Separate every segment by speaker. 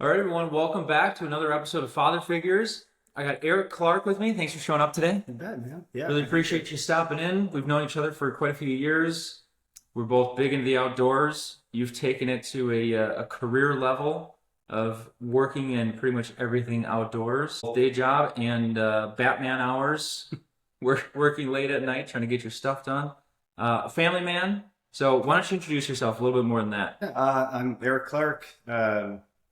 Speaker 1: All right, everyone, welcome back to another episode of Father Figures. I got Eric Clark with me. Thanks for showing up today.
Speaker 2: You bet, man. Yeah.
Speaker 1: Really appreciate you stopping in. We've known each other for quite a few years. We're both big into the outdoors. You've taken it to a career level of working in pretty much everything outdoors. Day job and Batman hours, working late at night trying to get your stuff done. A family man. So why don't you introduce yourself a little bit more than that?
Speaker 2: I'm Eric Clark.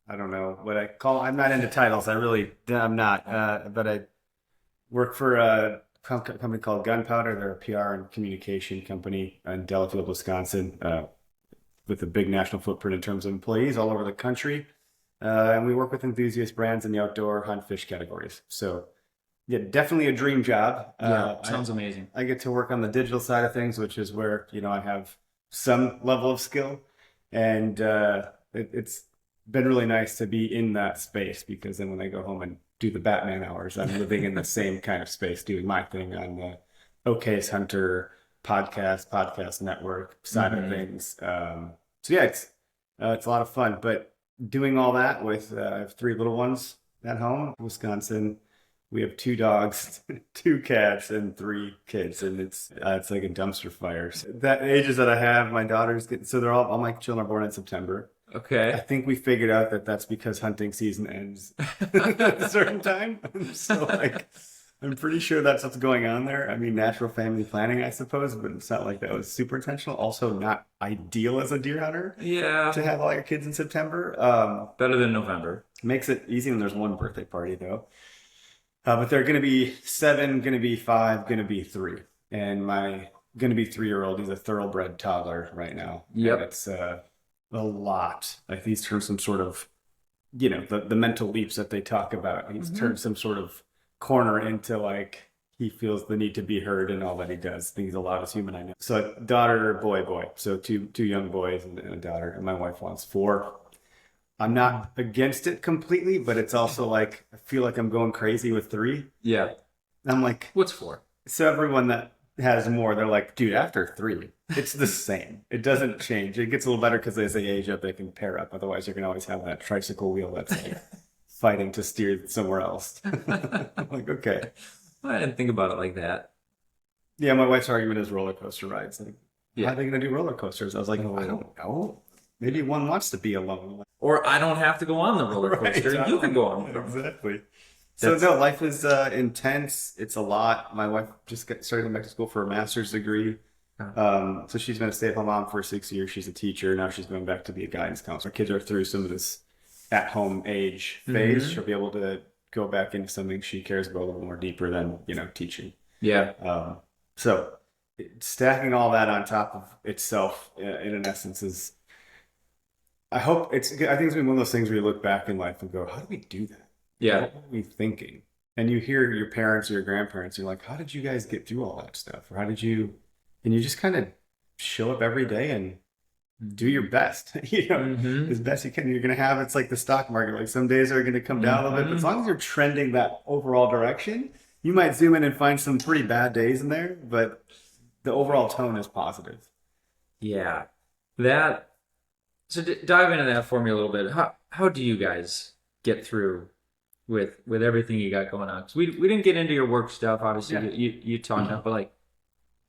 Speaker 2: I don't know what I call. I'm not into titles. I'm not. But I work for a company called Gunpowder. They're a PR and communication company in Delafield, Wisconsin, with a big national footprint in terms of employees all over the country. And we work with enthusiast brands in the outdoor hunt fish categories. So, yeah, definitely a dream job.
Speaker 1: Sounds amazing.
Speaker 2: I get to work on the digital side of things, which is where, I have some level of skill. And it's been really nice to be in that space because then when I go home and do the Batman hours, I'm living in the same kind of space, doing my thing on the OK's Hunter podcast network side of things. So yeah, it's a lot of fun, but doing all that with, I have three little ones at home, Wisconsin. We have 2 dogs, 2 cats, and 3 kids, and it's like a dumpster fire. So that ages that I have, my daughters get, so they're all my children are born in September. I
Speaker 1: Okay.
Speaker 2: think we figured out that that's because hunting season ends at a certain time. So like, I'm pretty sure that's what's going on there. I mean, natural family planning, I suppose, but it's not like that was super intentional. Also, not ideal as a deer hunter
Speaker 1: Yeah.
Speaker 2: to have all your kids in September.
Speaker 1: Better than November.
Speaker 2: Makes it easy when there's one birthday party though. But they're going to be 7, going to be 5, going to be 3. And my going to be 3-year-old, he's a thoroughbred toddler right now.
Speaker 1: Yep.
Speaker 2: And it's a lot. Like he's turned some sort of, the mental leaps that they talk about. He's turned some sort of corner into like, he feels the need to be heard in all that he does. I think he's the loudest human I know. So daughter, boy. So two young boys and a daughter. And my wife wants 4. I'm not against it completely, but it's also like I feel like I'm going crazy with 3.
Speaker 1: Yeah.
Speaker 2: I'm like,
Speaker 1: What's 4?
Speaker 2: so everyone that has more, they're like, dude, after 3, it's the same. It doesn't change. It gets a little better because as they age up, they can pair up. Otherwise, you can always have that tricycle wheel that's like fighting to steer somewhere else. I'm like, okay.
Speaker 1: I didn't think about it like that.
Speaker 2: Yeah, my wife's argument is roller coaster rides. Like,
Speaker 1: Yeah.
Speaker 2: how are they going to do roller coasters? I was like, I don't know. Maybe one wants to be alone.
Speaker 1: Or I don't have to go on the roller coaster.
Speaker 2: Right,
Speaker 1: You can go on the roller coaster.
Speaker 2: Exactly. So
Speaker 1: That's-
Speaker 2: no, life is intense. It's a lot. My wife just started going back to school for a master's degree. So she's been a stay-at-home mom for 6 years. She's a teacher. Now she's going back to be a guidance counselor. Kids are through some of this at-home age phase. She'll be able to go back into something she cares about a little more deeper than, teaching.
Speaker 1: Yeah.
Speaker 2: So stacking all that on top of itself in an essence is, I think it's been one of those things where you look back in life and go, how do we do that?
Speaker 1: Yeah.
Speaker 2: What were we thinking? And you hear your parents or your grandparents, you're like, how did you guys get through all that stuff? Or and you just kind of show up every day and do your best, as best you can. You're going to have, it's like the stock market. Like some days are going to come down a little bit, but as long as you're trending that overall direction, you might zoom in and find some pretty bad days in there, but the overall tone is positive.
Speaker 1: Yeah. So dive into that for me a little bit. How do you guys get through with everything you got going on? Because we didn't get into your work stuff, obviously.
Speaker 2: Yeah.
Speaker 1: You talked about, but like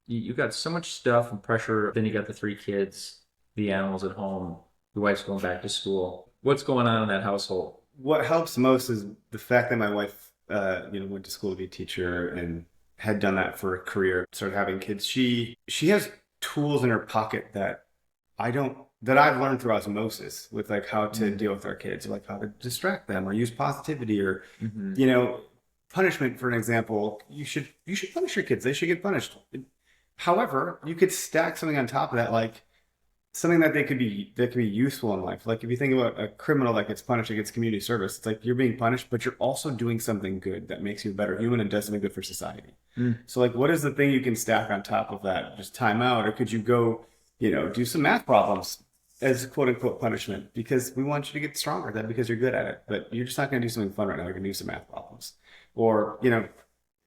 Speaker 1: you got so much stuff and pressure. Then you got the 3 kids, the animals at home, your wife's going back to school. What's going on in that household?
Speaker 2: What helps most is the fact that my wife, went to school to be a teacher and had done that for a career, started having kids. She has tools in her pocket that I've learned through osmosis with like how to deal with our kids, like how to distract them or use positivity or, punishment, for an example. You should punish your kids. They should get punished. However, you could stack something on top of that, like something that could be useful in life. Like if you think about a criminal that gets punished against community service, it's like you're being punished, but you're also doing something good that makes you a better human and does something good for society. So like, what is the thing you can stack on top of that? Just time out, or could you go, do some math problems as quote unquote punishment because we want you to get stronger then because you're good at it, but you're just not going to do something fun right now. You're going to do some math problems or,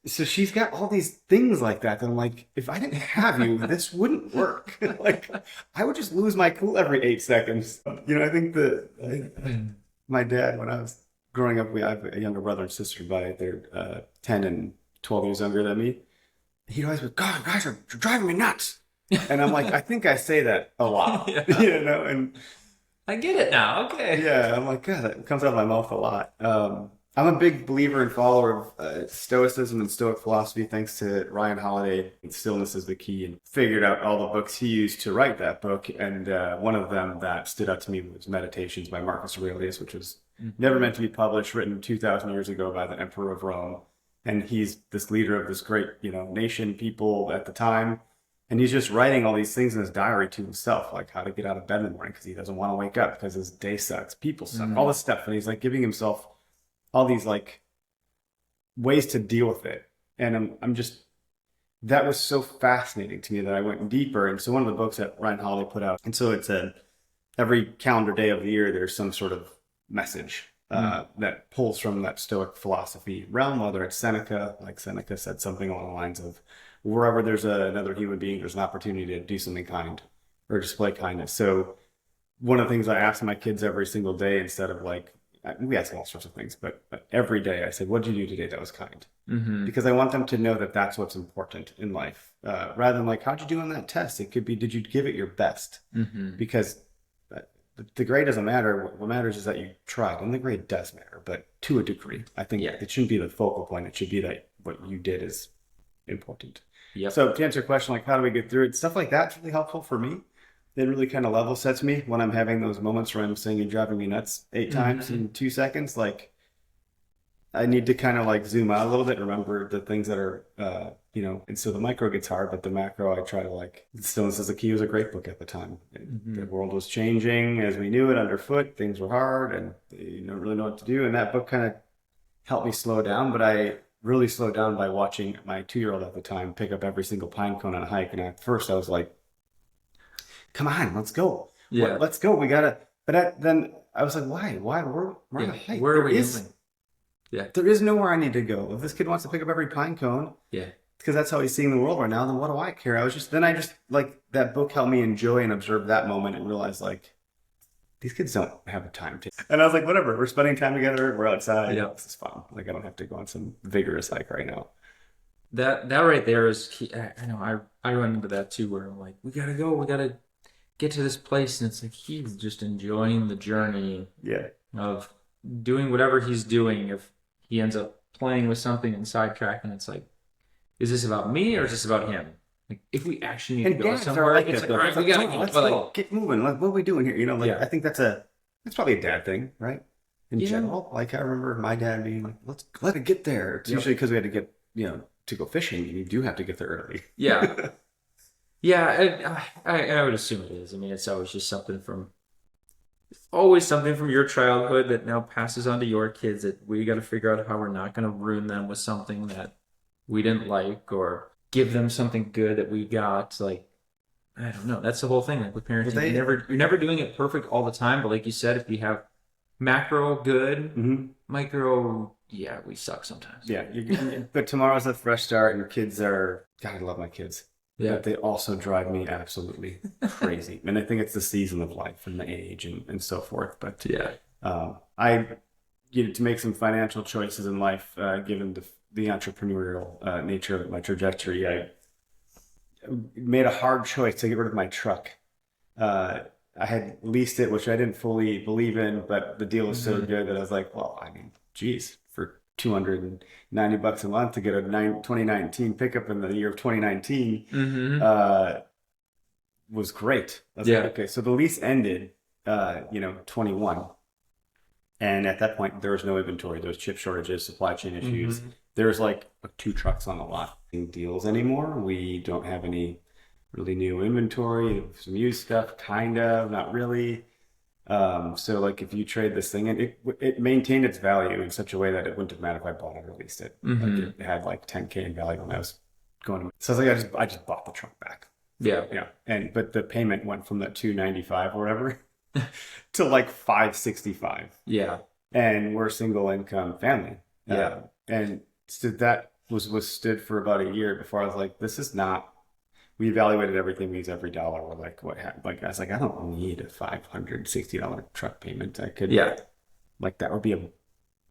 Speaker 2: so she's got all these things like that. That I'm like, if I didn't have you, this wouldn't work. Like, I would just lose my cool every 8 seconds. I think my dad, when I was growing up, I have a younger brother and sister, but they're 10 and 12 years younger than me. He'd always be, God, guys are driving me nuts. And I'm like, I think I say that a lot,
Speaker 1: Yeah.
Speaker 2: and
Speaker 1: I get it now. Okay.
Speaker 2: yeah, I'm like, God, that comes out of my mouth a lot. I'm a big believer and follower of Stoicism and Stoic philosophy, thanks to Ryan Holiday. Stillness is the key, and figured out all the books he used to write that book. And one of them that stood out to me was Meditations by Marcus Aurelius, which was never meant to be published, written 2,000 years ago by the Emperor of Rome. And he's this leader of this great, nation, people at the time. And he's just writing all these things in his diary to himself, like how to get out of bed in the morning because he doesn't want to wake up because his day sucks, people suck, all this stuff. And he's like giving himself all these like ways to deal with it. And I'm just, that was so fascinating to me that I went deeper. And so one of the books that Ryan Holiday put out, and so it's every calendar day of the year, there's some sort of message that pulls from that Stoic philosophy realm, whether it's Seneca, like Seneca said something along the lines of, wherever there's another human being, there's an opportunity to do something kind or display kindness. So one of the things I ask my kids every single day, instead of like, we ask all sorts of things, but every day I said, what did you do today that was kind? Because I want them to know that that's what's important in life. Rather than like, how'd you do on that test? It could be, did you give it your best? Because the grade doesn't matter. What matters is that you tried. And the grade does matter, but to a degree. I think it shouldn't be the focal point. It should be that what you did is important.
Speaker 1: Yep.
Speaker 2: So to answer your question, like how do we get through it? Stuff like that's really helpful for me. It really kind of level sets me when I'm having those moments where I'm saying you're driving me nuts 8 times in 2 seconds. Like I need to kind of like zoom out a little bit and remember the things that are, and so the micro gets hard, but the macro, I try to like, Stillness is the Key was a great book at the time. The world was changing as we knew it underfoot. Things were hard and you don't really know what to do. And that book kind of helped me slow down, but I really slowed down by watching my 2-year-old at the time pick up every single pine cone on a hike. And at first I was like, come on, let's go.
Speaker 1: Yeah.
Speaker 2: Let's go. We gotta, then I was like, why? We're on a hike.
Speaker 1: Where are we going? Yeah.
Speaker 2: There is nowhere I need to go. If this kid wants to pick up every pine cone, because that's how he's seeing the world right now, then what do I care? I just like, that book helped me enjoy and observe that moment and realize like, these kids don't have a time to. And I was like, whatever, we're spending time together. We're outside. Yeah. This is fun. Like, I don't have to go on some vigorous hike right now.
Speaker 1: That right there is key. I know I run into that too, where I'm like, we gotta go. We gotta get to this place. And it's like, he's just enjoying the journey of doing whatever he's doing. If he ends up playing with something and sidetracking, it's like, is this about me or is this about him? Like, if we actually need to go somewhere,
Speaker 2: like
Speaker 1: it's
Speaker 2: that,
Speaker 1: like, all right, we gotta go.
Speaker 2: Let's go. Get moving. Like, what are we doing here? I think that's probably a dad thing, right? In general. Like, I remember my dad being like, let it get there. It's usually because we had to get, to go fishing, and you do have to get there early.
Speaker 1: Yeah. Yeah, I would assume it is. I mean, it's always something from your childhood that now passes on to your kids, that we got to figure out how we're not going to ruin them with something that we didn't like, or give them something good that we got. Like, I don't know. That's the whole thing. Like with parenting, you're never doing it perfect all the time. But like you said, if you have macro good, micro, we suck sometimes.
Speaker 2: Yeah, but tomorrow's a fresh start, and your kids are. God, I love my kids.
Speaker 1: Yeah,
Speaker 2: but they also drive me absolutely crazy. And I think it's the season of life and the age and so forth. But to make some financial choices in life, given the entrepreneurial nature of my trajectory, I made a hard choice to get rid of my truck. I had leased it, which I didn't fully believe in, but the deal was so good that I was like, well, I mean, geez, for $290 a month to get a 2019 pickup in the year of 2019 was great. I was like, okay, so the lease ended, 21. And at that point, there was no inventory. There was chip shortages, supply chain issues. There's like 2 trucks on the lot. Deals anymore. We don't have any really new inventory. Some used stuff, kind of, not really. So like if you trade this thing, and it maintained its value in such a way that it wouldn't have mattered if I bought it or leased it. Like it had like 10K in value when I was going to. So I was like, I just bought the truck back. Yeah. But the payment went from that $295 or whatever to like $565. Yeah. And we're a single income family. And so that was stood for about a year before I was like, this is not. We evaluated everything. We use every dollar. We're like, what happened? Like, I was like, I don't need a $560 truck payment. I could like that would be a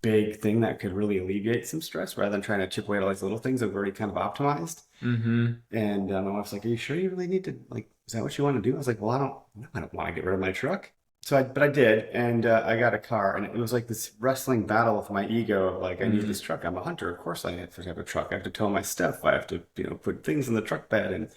Speaker 2: big thing that could really alleviate some stress rather than trying to chip away at all these little things that we've already kind of optimized.
Speaker 1: Mm-hmm.
Speaker 2: And my wife's like, "Are you sure you really need to like? Is that what you want to do?" I was like, "Well, I don't want to get rid of my truck." But I did, and I got a car, and it was like this wrestling battle with my ego. Of like, I need this truck. I'm a hunter, of course. I have to have a truck. I have to tow my stuff. I have to, put things in the truck bed. And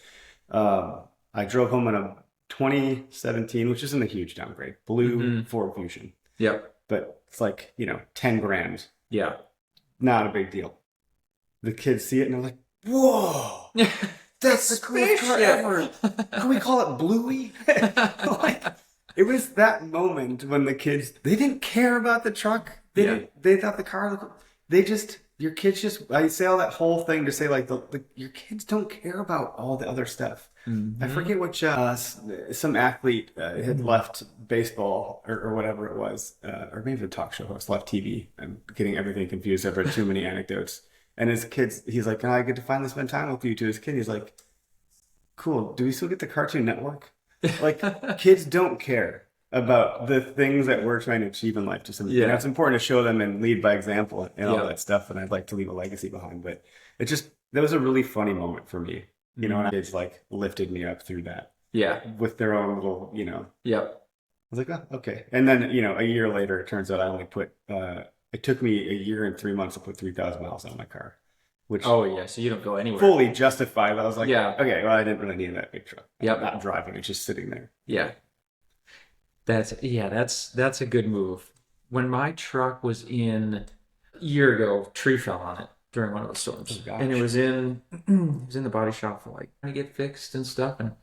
Speaker 2: I drove home in a 2017, which isn't a huge downgrade, blue Ford Fusion,
Speaker 1: Yep.
Speaker 2: but it's like 10 grand,
Speaker 1: Yeah.
Speaker 2: not a big deal. The kids see it and they're like, "Whoa, that's the coolest car ever! Can we call it Bluey?" Like, it was that moment when the kids, they didn't care about the truck. They thought the car looked, your kids just, I say all that whole thing to say like, your kids don't care about all the other stuff. I forget which, some athlete had left baseball or whatever it was, or maybe the talk show host left TV. I'm getting everything confused. I've read too many anecdotes. And his kids, he's like, "I get to finally spend time with you." To his kid, he's like, "Cool. Do we still get the Cartoon Network?" Like, kids don't care about the things that we're trying to achieve in life. It's important to show them and lead by example and all that stuff. And I'd like to leave a legacy behind. But that was a really funny moment for me. And kids like lifted me up through that.
Speaker 1: Yeah.
Speaker 2: With their own little,
Speaker 1: Yep.
Speaker 2: I was like, "Oh, okay." And then, a year later, it turns out I only put, it took me a year and 3 months to put 3,000 miles on my car, which
Speaker 1: Oh yeah. So you don't go anywhere.
Speaker 2: fully justified. I was like,
Speaker 1: Yeah.
Speaker 2: okay, well, I didn't really need that big truck.
Speaker 1: Yep.
Speaker 2: I'm not driving, it's just sitting there.
Speaker 1: Yeah. That's a good move. When my truck was a year ago, tree fell on it during one of those storms.
Speaker 2: Oh, gosh.
Speaker 1: And it was in the body shop for like trying to get fixed and stuff. And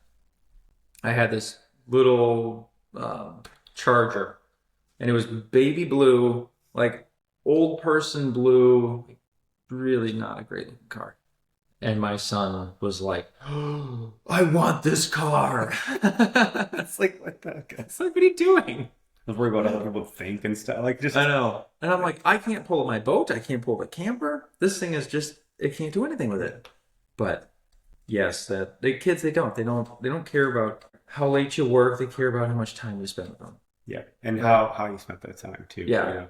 Speaker 1: I had this little Charger, and it was baby blue, like old person blue, really not a great looking car. And my son was like, "Oh, I want this car."
Speaker 2: It's like, what the heck?
Speaker 1: It's like, what are you doing?
Speaker 2: I was worried about what people think and stuff. Like, just
Speaker 1: I know. And I'm like, I can't pull my boat. I can't pull the camper. This thing is just, it can't do anything with it. But yes, that the kids, they don't care about how late you work. They care about how much time you spend with them.
Speaker 2: Yeah, and how you spent that time too.
Speaker 1: Yeah.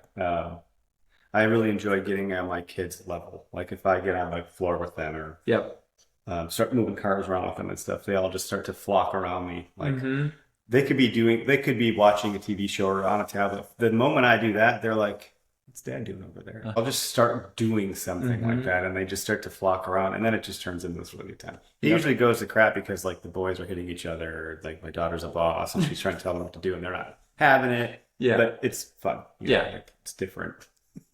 Speaker 2: I really enjoy getting at my kids' level. Like if I get on the floor with them or
Speaker 1: Yep.
Speaker 2: Start moving cars around with them and stuff, they all just start to flock around me. Like
Speaker 1: Mm-hmm.
Speaker 2: they could be watching a TV show or on a tablet. The moment I do that, they're like, "What's Dad doing over there?" I'll just start doing something like that, and they just start to flock around, and then it just turns into this really good time. It usually goes to crap because like the boys are hitting each other, or like my daughter's a boss and she's trying to tell them what to do, and they're not having it.
Speaker 1: Yeah.
Speaker 2: But it's fun. Like, it's different.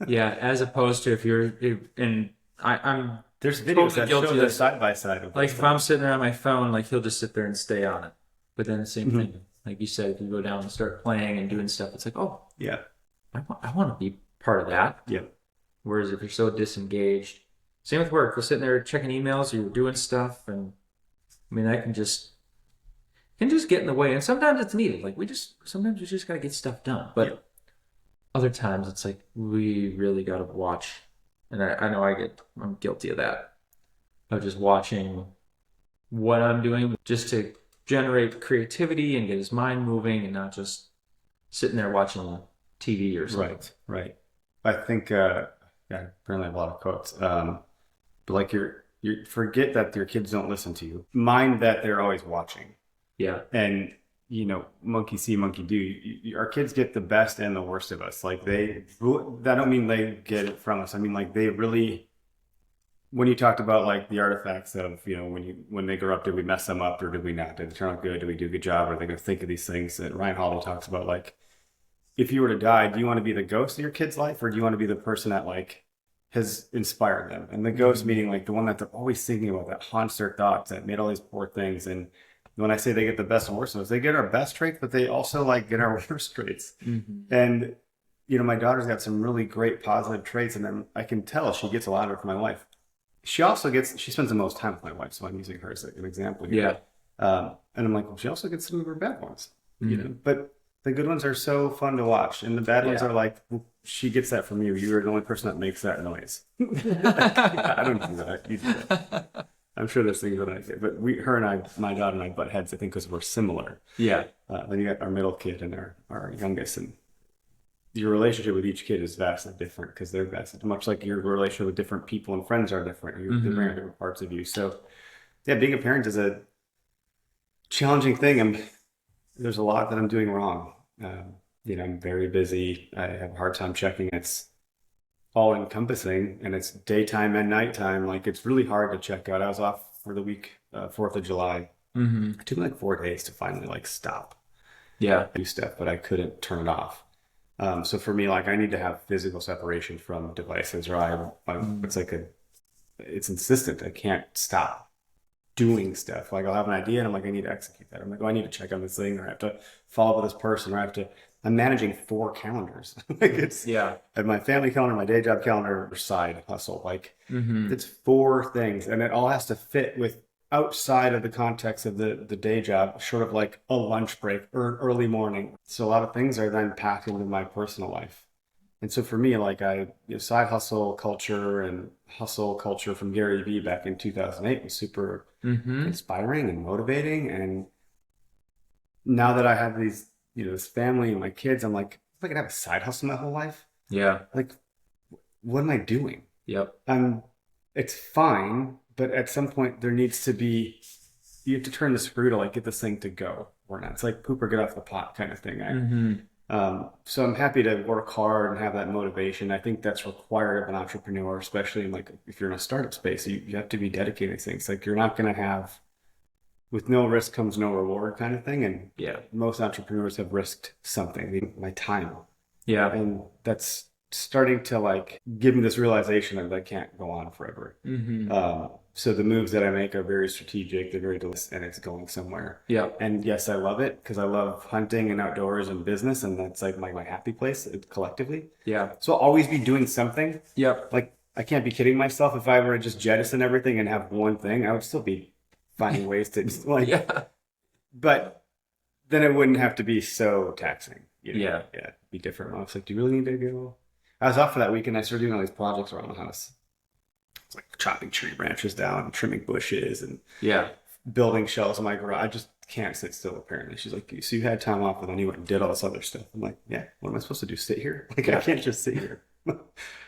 Speaker 1: Yeah, as opposed to I'm
Speaker 2: There's videos
Speaker 1: totally
Speaker 2: that
Speaker 1: guilty
Speaker 2: show
Speaker 1: of
Speaker 2: the
Speaker 1: this.
Speaker 2: side by side of
Speaker 1: Like
Speaker 2: this
Speaker 1: if I'm sitting there on my phone, like he'll just sit there and stay on it. But then the same thing, like you said, if you go down and start playing and doing stuff, it's like, oh,
Speaker 2: Yeah.
Speaker 1: I want to be part of that.
Speaker 2: Yeah.
Speaker 1: Whereas if you're so disengaged, same with work, you're sitting there checking emails or you're doing stuff, and I mean that can just get in the way. And sometimes it's needed. Like sometimes we just gotta get stuff done. But other times it's like we really gotta watch. And I know I'm guilty of that. Of just watching what I'm doing just to generate creativity and get his mind moving and not just sitting there watching TV or something.
Speaker 2: Right. I think apparently I have a lot of quotes. But like you forget that your kids don't listen to you. Mind that they're always watching.
Speaker 1: Yeah.
Speaker 2: And monkey see, monkey do. Our kids get the best and the worst of us. Like that don't mean they get it from us. I mean like they really. When you talked about like the artifacts of when they grow up, did we mess them up or did we not? Did it turn out good? Did we do a good job? Are they going to think of these things that Ryan Holiday talks about? Like, if you were to die, do you want to be the ghost of your kid's life, or do you want to be the person that like has inspired them? And the ghost meaning like the one that they're always thinking about, that haunts their thoughts, that made all these poor things. And when I say they get the best and worst of us, they get our best traits, but they also like get our worst traits.
Speaker 1: Mm-hmm.
Speaker 2: And my daughter's got some really great positive traits, and then I can tell she gets a lot of it from my wife. She spends the most time with my wife, so I'm using her as an example here. Yeah. And I'm like, well, she also gets some of her bad ones, but the good ones are so fun to watch, and the bad ones are like, well, she gets that from you. You're the only person that makes that noise. I don't do that. You do that. I'm sure there's things that I do, but my daughter and I butt heads, I think, because we're similar.
Speaker 1: Yeah.
Speaker 2: Then you got our middle kid and our youngest, and your relationship with each kid is vastly different because they're vastly, much like your relationship with different people and friends are different. They bring out different parts of you. So, yeah, being a parent is a challenging thing. There's a lot that I'm doing wrong. I'm very busy. I have a hard time checking. It's all encompassing and it's daytime and nighttime. Like it's really hard to check out. I was off for the week, 4th of July. It took me like 4 days to finally like stop.
Speaker 1: Yeah.
Speaker 2: Do stuff, but I couldn't turn it off. So for me, like I need to have physical separation from devices or it's insistent. I can't stop doing stuff. Like I'll have an idea and I'm like, I need to execute that. I'm like, oh, I need to check on this thing or I have to follow up with this person or I'm managing 4 calendars. Like it's
Speaker 1: Yeah.
Speaker 2: my family calendar, my day job calendar, side hustle. Like
Speaker 1: Mm-hmm.
Speaker 2: it's 4 things and it all has to fit with outside of the context of the day job, short of like a lunch break or early morning. So a lot of things are then packed into my personal life. And so for me, like side hustle culture and hustle culture from Gary Vee back in 2008 was super inspiring and motivating. And now that I have these, this family and my kids, I'm like, if I could have a side hustle my whole life,
Speaker 1: Yeah.
Speaker 2: like, what am I doing?
Speaker 1: Yep.
Speaker 2: It's fine, but at some point there needs to be, you have to turn the screw to like get this thing to go or not. It's like poop or get off the pot kind of thing. So I'm happy to work hard and have that motivation. I think that's required of an entrepreneur, especially in like if you're in a startup space, you have to be dedicated to things. Like you're not going to have, with no risk comes no reward kind of thing. And
Speaker 1: Yeah.
Speaker 2: most entrepreneurs have risked something, my time.
Speaker 1: Yeah.
Speaker 2: And that's starting to like give me this realization that I can't go on forever. So the moves that I make are very strategic, they're very delicious, and it's going somewhere.
Speaker 1: Yeah.
Speaker 2: And yes, I love it because I love hunting and outdoors and business, and that's like my happy place collectively.
Speaker 1: Yeah.
Speaker 2: So I'll always be doing something.
Speaker 1: Yep.
Speaker 2: Like I can't be kidding myself. If I were to just jettison everything and have one thing, I would still be finding ways to just like,
Speaker 1: Yeah.
Speaker 2: but then it wouldn't have to be so taxing.
Speaker 1: Yeah.
Speaker 2: Yeah. It'd be different. I was like, do you really need to go? I was off for that week and I started doing all these projects around the house. It's like chopping tree branches down and trimming bushes and
Speaker 1: Yeah.
Speaker 2: building shelves in my garage. I just can't sit still, apparently. She's like, so you had time off and then you went and did all this other stuff. I'm like, yeah, what am I supposed to do? Sit here? Like, I can't just sit here.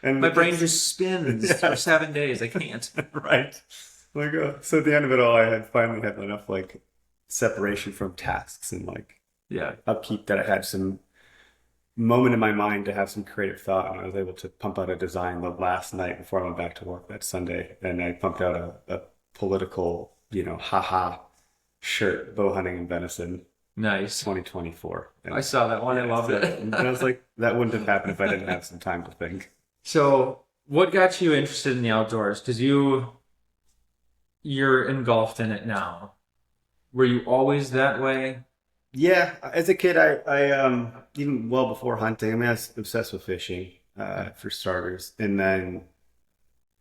Speaker 2: And
Speaker 1: My brain just spins for 7 days. I can't.
Speaker 2: Right. Like, so at the end of it all, I had finally had enough like separation from tasks and like
Speaker 1: Yeah.
Speaker 2: upkeep that I had some moment in my mind to have some creative thought, and I was able to pump out a design the last night before I went back to work that Sunday, and I pumped out a political, haha shirt, bow hunting and venison
Speaker 1: Nice.
Speaker 2: 2024. And
Speaker 1: I saw that one. I loved it.
Speaker 2: and I was like, that wouldn't have happened if I didn't have some time to think.
Speaker 1: So, what got you interested in the outdoors? Because you're engulfed in it now. Were you always that way?
Speaker 2: Yeah, as a kid, I even well before hunting, I mean, I was obsessed with fishing, for starters, and then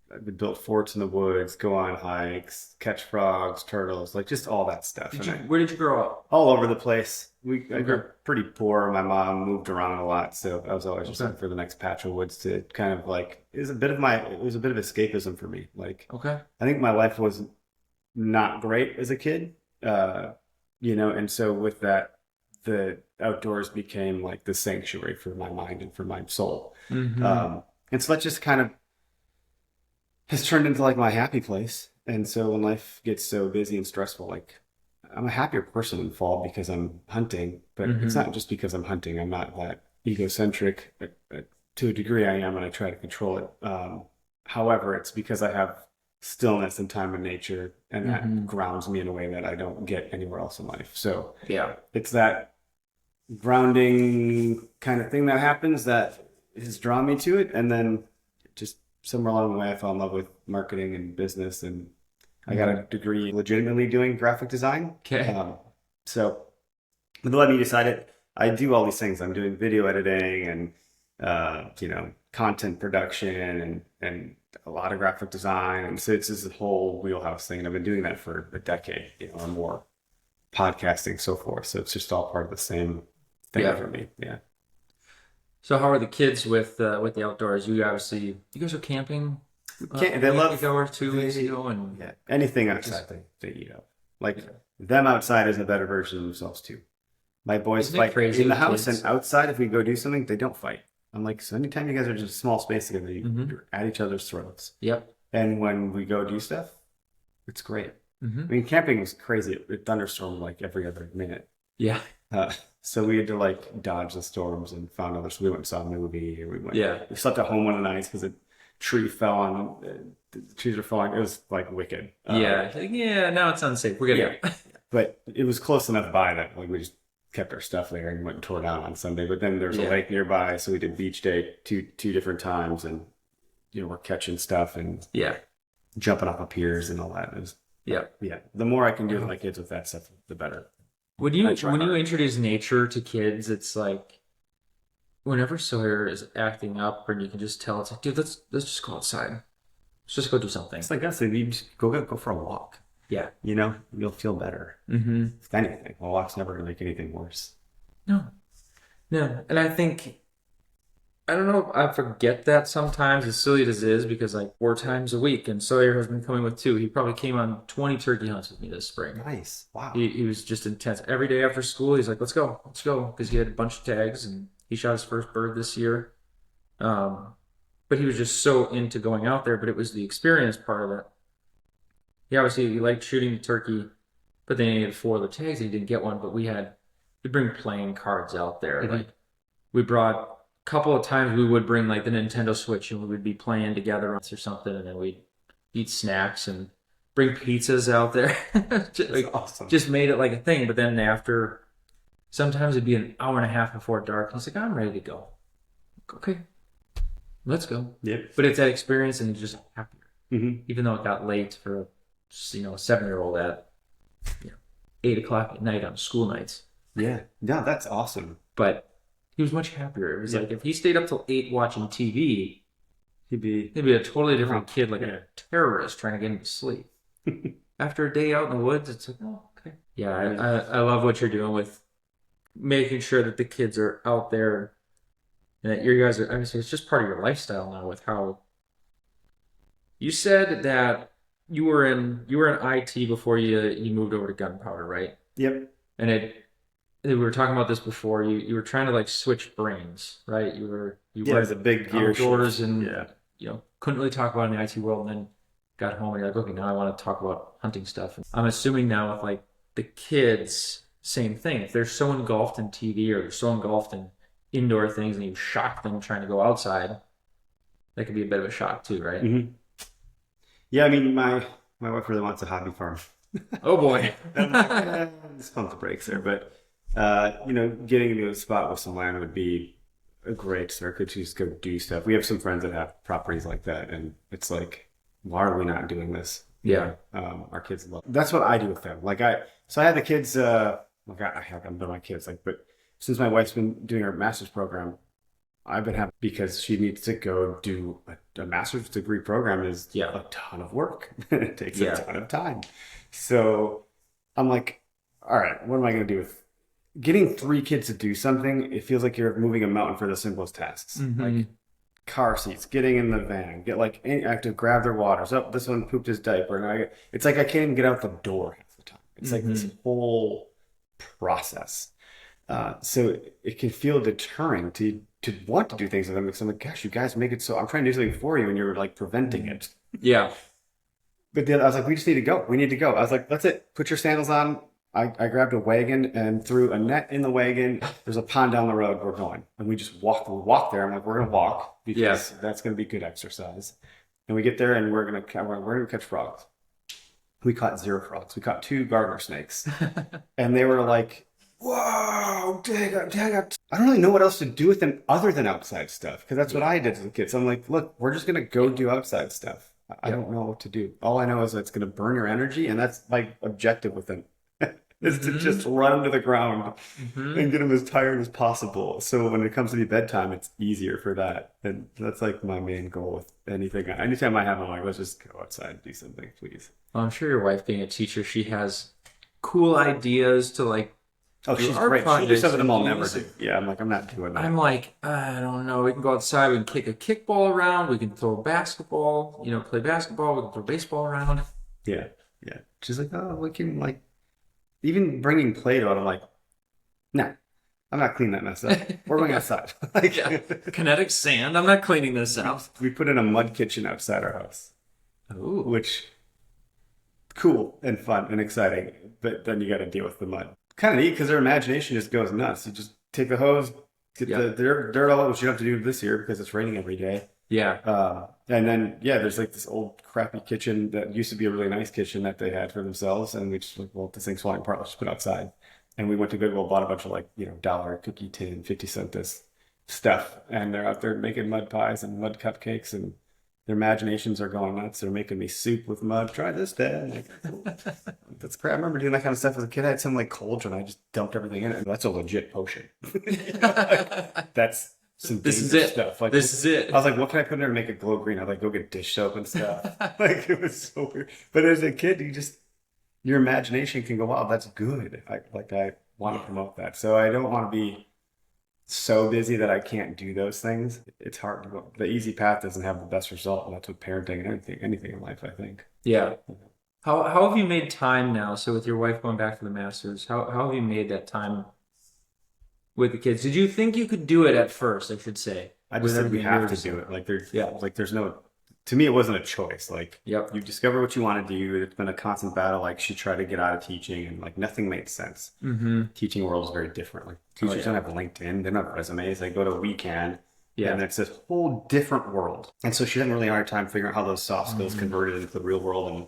Speaker 2: I would build forts in the woods, go on hikes, catch frogs, turtles, like just all that stuff.
Speaker 1: Where did you grow up?
Speaker 2: All over the place. I grew up pretty poor. My mom moved around a lot, so I was always just looking for the next patch of woods to kind of like. It was a bit of escapism for me. Like,
Speaker 1: Okay.
Speaker 2: I think my life was not great as a kid. And so with that, the outdoors became like the sanctuary for my mind and for my soul. And so that just kind of has turned into like my happy place. And so when life gets so busy and stressful, like I'm a happier person in fall because I'm hunting, but it's not just because I'm hunting. I'm not that egocentric. To a degree I am, and I try to control it. However, it's because I have stillness and time in nature, and that grounds me in a way that I don't get anywhere else in life. So
Speaker 1: Yeah.
Speaker 2: it's that grounding kind of thing that happens that has drawn me to it. And then just somewhere along the way, I fell in love with marketing and business, and I got a degree legitimately doing graphic design.
Speaker 1: Okay.
Speaker 2: But let me decide it. I do all these things. I'm doing video editing and content production and a lot of graphic design, and so it's this whole wheelhouse thing. And I've been doing that for a decade, or more, podcasting, so forth. So it's just all part of the same thing for me. Yeah.
Speaker 1: So how are the kids with the outdoors? You guys are camping.
Speaker 2: They love
Speaker 1: ago or 2 weeks ago, and
Speaker 2: anything outside they eat up. Like them outside is a better version of themselves too. My boys
Speaker 1: Isn't it
Speaker 2: fight
Speaker 1: crazy
Speaker 2: in the
Speaker 1: with
Speaker 2: house
Speaker 1: kids?
Speaker 2: and outside. If we go do something, they don't fight. I'm like, so anytime you guys are just a small space together,
Speaker 1: Mm-hmm.
Speaker 2: you're at each other's throats.
Speaker 1: Yep.
Speaker 2: And when we go do stuff, it's great.
Speaker 1: Mm-hmm.
Speaker 2: I mean, camping was crazy. It thunderstormed like every other minute.
Speaker 1: Yeah.
Speaker 2: So we had to like dodge the storms and found others. So we went and saw a movie, or
Speaker 1: Yeah.
Speaker 2: we slept at home one of the nights because a tree fell on, the trees were falling. It was like wicked.
Speaker 1: Yeah. Like, yeah. Now it's unsafe. We're gonna go.
Speaker 2: But it was close enough by that like we just kept our stuff there and went and tore down on Sunday. But then there's a
Speaker 1: Yeah.
Speaker 2: lake nearby, so we did beach day two different times, and we're catching stuff and
Speaker 1: Yeah.
Speaker 2: jumping off of piers and all that. It was,
Speaker 1: Yeah.
Speaker 2: yeah. The more I can do with my kids with that stuff, the better.
Speaker 1: When
Speaker 2: I
Speaker 1: you
Speaker 2: try
Speaker 1: when you
Speaker 2: hard.
Speaker 1: introduce nature to kids, it's like whenever Sawyer is acting up, and you can just tell it's like, dude, let's just go outside. Let's just go do something.
Speaker 2: It's like us. If you just go for a walk,
Speaker 1: Yeah.
Speaker 2: you'll feel better.
Speaker 1: Mm-hmm.
Speaker 2: If anything, a walk's never gonna make anything worse.
Speaker 1: No. No. And I think I don't know. I forget that sometimes, as silly as it is, because like 4 times a week, and Sawyer has been coming with 2. He probably came on 20 turkey hunts with me this spring.
Speaker 2: Nice. Wow.
Speaker 1: He was just intense. Every day after school, he's like, let's go, because he had a bunch of tags and he shot his first bird this year. But he was just so into going out there, but it was the experience part of it. He liked shooting the turkey, but then he had 4 other tags and he didn't get one, but we'd bring playing cards out there.
Speaker 2: Mhm.
Speaker 1: Like we brought a couple of times we would bring like the Nintendo Switch and we would be playing together or something, and then we'd eat snacks and bring pizzas out there. Just,
Speaker 2: That's awesome.
Speaker 1: just made it like a thing. But then after, sometimes it'd be an hour and a half before dark. And he's like, I'm ready to go. Okay, let's go.
Speaker 2: Yep.
Speaker 1: But it's that experience, and you're just happier.
Speaker 2: Mm-hmm.
Speaker 1: Even though it got late for a 7-year-old at 8 o'clock at night on school nights.
Speaker 2: Yeah. No, that's awesome.
Speaker 1: But he was much happier. It was
Speaker 2: Yeah.
Speaker 1: like if he stayed up till 8 watching TV,
Speaker 2: He'd be.
Speaker 1: he'd be a totally different kid, like
Speaker 2: Yeah.
Speaker 1: a terrorist trying to get him to sleep. After a day out in the woods, it's like, oh, okay. Yeah, I love what you're doing with making sure that the kids are out there and that you guys are, obviously, it's just part of your lifestyle now with how you said that you were in IT before you moved over to gunpowder, right?
Speaker 2: Yep.
Speaker 1: And we were talking about this before. You were trying to like switch brains, right? You
Speaker 2: Yeah,
Speaker 1: were
Speaker 2: it's a big gear
Speaker 1: outdoors
Speaker 2: shift.
Speaker 1: and
Speaker 2: Yeah.
Speaker 1: couldn't really talk about it in the IT world, and then got home and you're like, okay, now I want to talk about hunting stuff. And I'm assuming now with like the kids, same thing. If they're so engulfed in TV or they're so engulfed in indoor things and you shock them trying to go outside, that could be a bit of a shock too, right?
Speaker 2: Mm-hmm. Yeah, I mean, my wife really wants a hobby farm.
Speaker 1: Oh boy.
Speaker 2: I'm like, let's pump the brakes there. But, getting into a spot with some land would be a great start. Could just go do stuff. We have some friends that have properties like that, and it's like, why are we not doing this?
Speaker 1: Yeah.
Speaker 2: Our kids love. That's what I do with them. So I had the kids. I haven't done my kids. But since my wife's been doing her master's program, I've been happy because she needs to go do a master's degree program. Is a ton of work. It takes a ton of time. So I'm like, all right, what am I going to do with getting 3 kids to do something? It feels like you're moving a mountain for the simplest tasks.
Speaker 1: Mhm.
Speaker 2: Like car seats, getting in the van, I have to grab their waters. Oh, this one pooped his diaper, and it's like I can't even get out the door half the time. It's like this whole process. So it can feel deterring to want to do things with them because I'm like, gosh, you guys make it so I'm trying to do something for you and you're like preventing it.
Speaker 1: Yeah.
Speaker 2: But then I was like, we just need to go. We need to go. I was like, that's it. Put your sandals on. I grabbed a wagon and threw a net in the wagon. There's a pond down the road. We're going. And we just walk there. I'm like, we're going to walk because that's going to be good exercise. And we get there and we're going to catch frogs. We caught 0 frogs. We caught 2 garter snakes. And they were like, whoa, dang, I don't really know what else to do with them other than outside stuff. Because that's what I did as a kid. So I'm like, look, we're just going to go do outside stuff. I don't know what to do. All I know is that it's going to burn your energy. And that's my objective with them. Is to just run them to the ground and get them as tired as possible. So when it comes to be bedtime, it's easier for that. And that's like my main goal with anything. Anytime I have, I'm like, let's just go outside and do something, please.
Speaker 1: Well, I'm sure your wife, being a teacher, she has cool ideas to like.
Speaker 2: Oh,
Speaker 1: do
Speaker 2: she's
Speaker 1: art
Speaker 2: great. She'll do
Speaker 1: projects
Speaker 2: something
Speaker 1: and
Speaker 2: I'll never
Speaker 1: things.
Speaker 2: do. Yeah, I'm like, I'm not doing that.
Speaker 1: I'm like, I don't know. We can go outside. We can kick a kickball around. We can throw a basketball. Play basketball. We can throw baseball around.
Speaker 2: Yeah. She's like, oh, we can even bringing Play-Doh. I'm like, no. I'm not cleaning that mess up. We're going outside. Like,
Speaker 1: Yeah. Kinetic sand. I'm not cleaning this out.
Speaker 2: we put in a mud kitchen outside our house,
Speaker 1: Ooh.
Speaker 2: which cool and fun and exciting. But then you got to deal with the mud. Kind of neat because their imagination just goes nuts. You just take the hose, get
Speaker 1: Yeah.
Speaker 2: the dirt all, which you don't have to do this year because it's raining every day.
Speaker 1: Yeah.
Speaker 2: And then, yeah, there's like this old crappy kitchen that used to be a really nice kitchen that they had for themselves. And we just like, well, this thing's falling apart. Let's just put it outside. And we went to Goodwill, bought a bunch of like, dollar cookie tin, 50-cent this stuff. And they're out there making mud pies and mud cupcakes, and their imaginations are going nuts. They're making me soup with mud. Try this, Dad. Like, that's great. I remember doing that kind of stuff as a kid. I had some like cauldron. I just dumped everything in it. That's a legit potion. That's some
Speaker 1: This is
Speaker 2: dangerous
Speaker 1: it.
Speaker 2: stuff. Like,
Speaker 1: This is it.
Speaker 2: I was like, what can I put in there to make it glow green? I'd like go get dish soap and stuff. Like, it was so weird. But as a kid, your imagination can go, wow, that's good. I want to promote that. So I don't want to be so busy that I can't do those things. It's hard to go. The easy path doesn't have the best result. And that's with parenting and anything in life, I think.
Speaker 1: Yeah. How have you made time now? So with your wife going back to the Masters, how have you made that time with the kids? Did you think you could do it at first, I should say?
Speaker 2: I
Speaker 1: with
Speaker 2: just think we
Speaker 1: everything
Speaker 2: have
Speaker 1: you're
Speaker 2: to do it.
Speaker 1: Yeah.
Speaker 2: There's no, to me, it wasn't a choice. Like,
Speaker 1: Yep.
Speaker 2: you discover what you want to do. It's been a constant battle. Like, she tried to get out of teaching, and like nothing made sense.
Speaker 1: Mm-hmm.
Speaker 2: Teaching world is very different. Like, teachers don't have LinkedIn, they don't have resumes. They go to Weekend, and it's this whole different world. And so she had a really hard time figuring out how those soft skills converted into the real world. And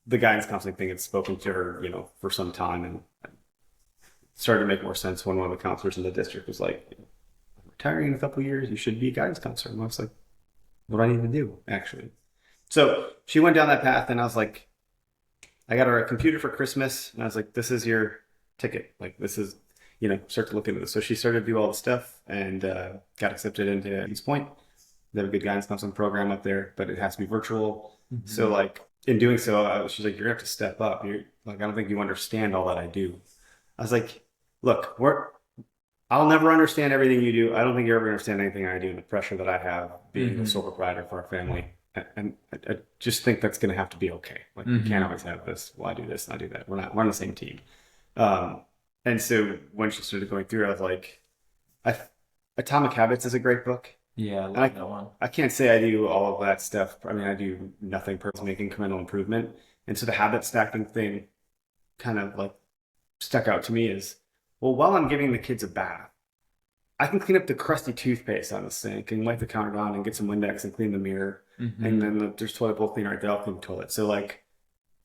Speaker 2: the guidance counseling thing had spoken to her, for some time, and started to make more sense when one of the counselors in the district was like, "I'm retiring in a couple of years. You should be a guidance counselor." And I was like, "What do I need to do, actually?" So she went down that path, and I was like, I got her a computer for Christmas, and I was like, "This is your ticket. Like, this is, start to look into this." So she started to do all the stuff, and got accepted into East Point. They have a good guidance counseling program up there, but it has to be virtual.
Speaker 1: Mm-hmm.
Speaker 2: So, like, in doing so, she's like, "You're gonna have to step up. You're like, I don't think you understand all that I do." I was like, "Look, I'll never understand everything you do. I don't think you ever understand anything I do, and the pressure that I have being the sole proprietor for our family. And I just think that's going to have to be okay. Like, you can't always have this. Well, I do this and I do that. We're on the same team." And so when she started going through, I was like, Atomic Habits is a great book.
Speaker 1: Yeah, I like that one.
Speaker 2: I can't say I do all of that stuff. I mean, I do nothing personal, make incremental improvement. And so the habit stacking thing kind of like stuck out to me is, well, while I'm giving the kids a bath, I can clean up the crusty toothpaste on the sink and wipe the counter down and get some Windex and clean the mirror.
Speaker 1: Mm-hmm.
Speaker 2: And then there's toilet bowl cleaner right there. I'll clean the toilet. So, like,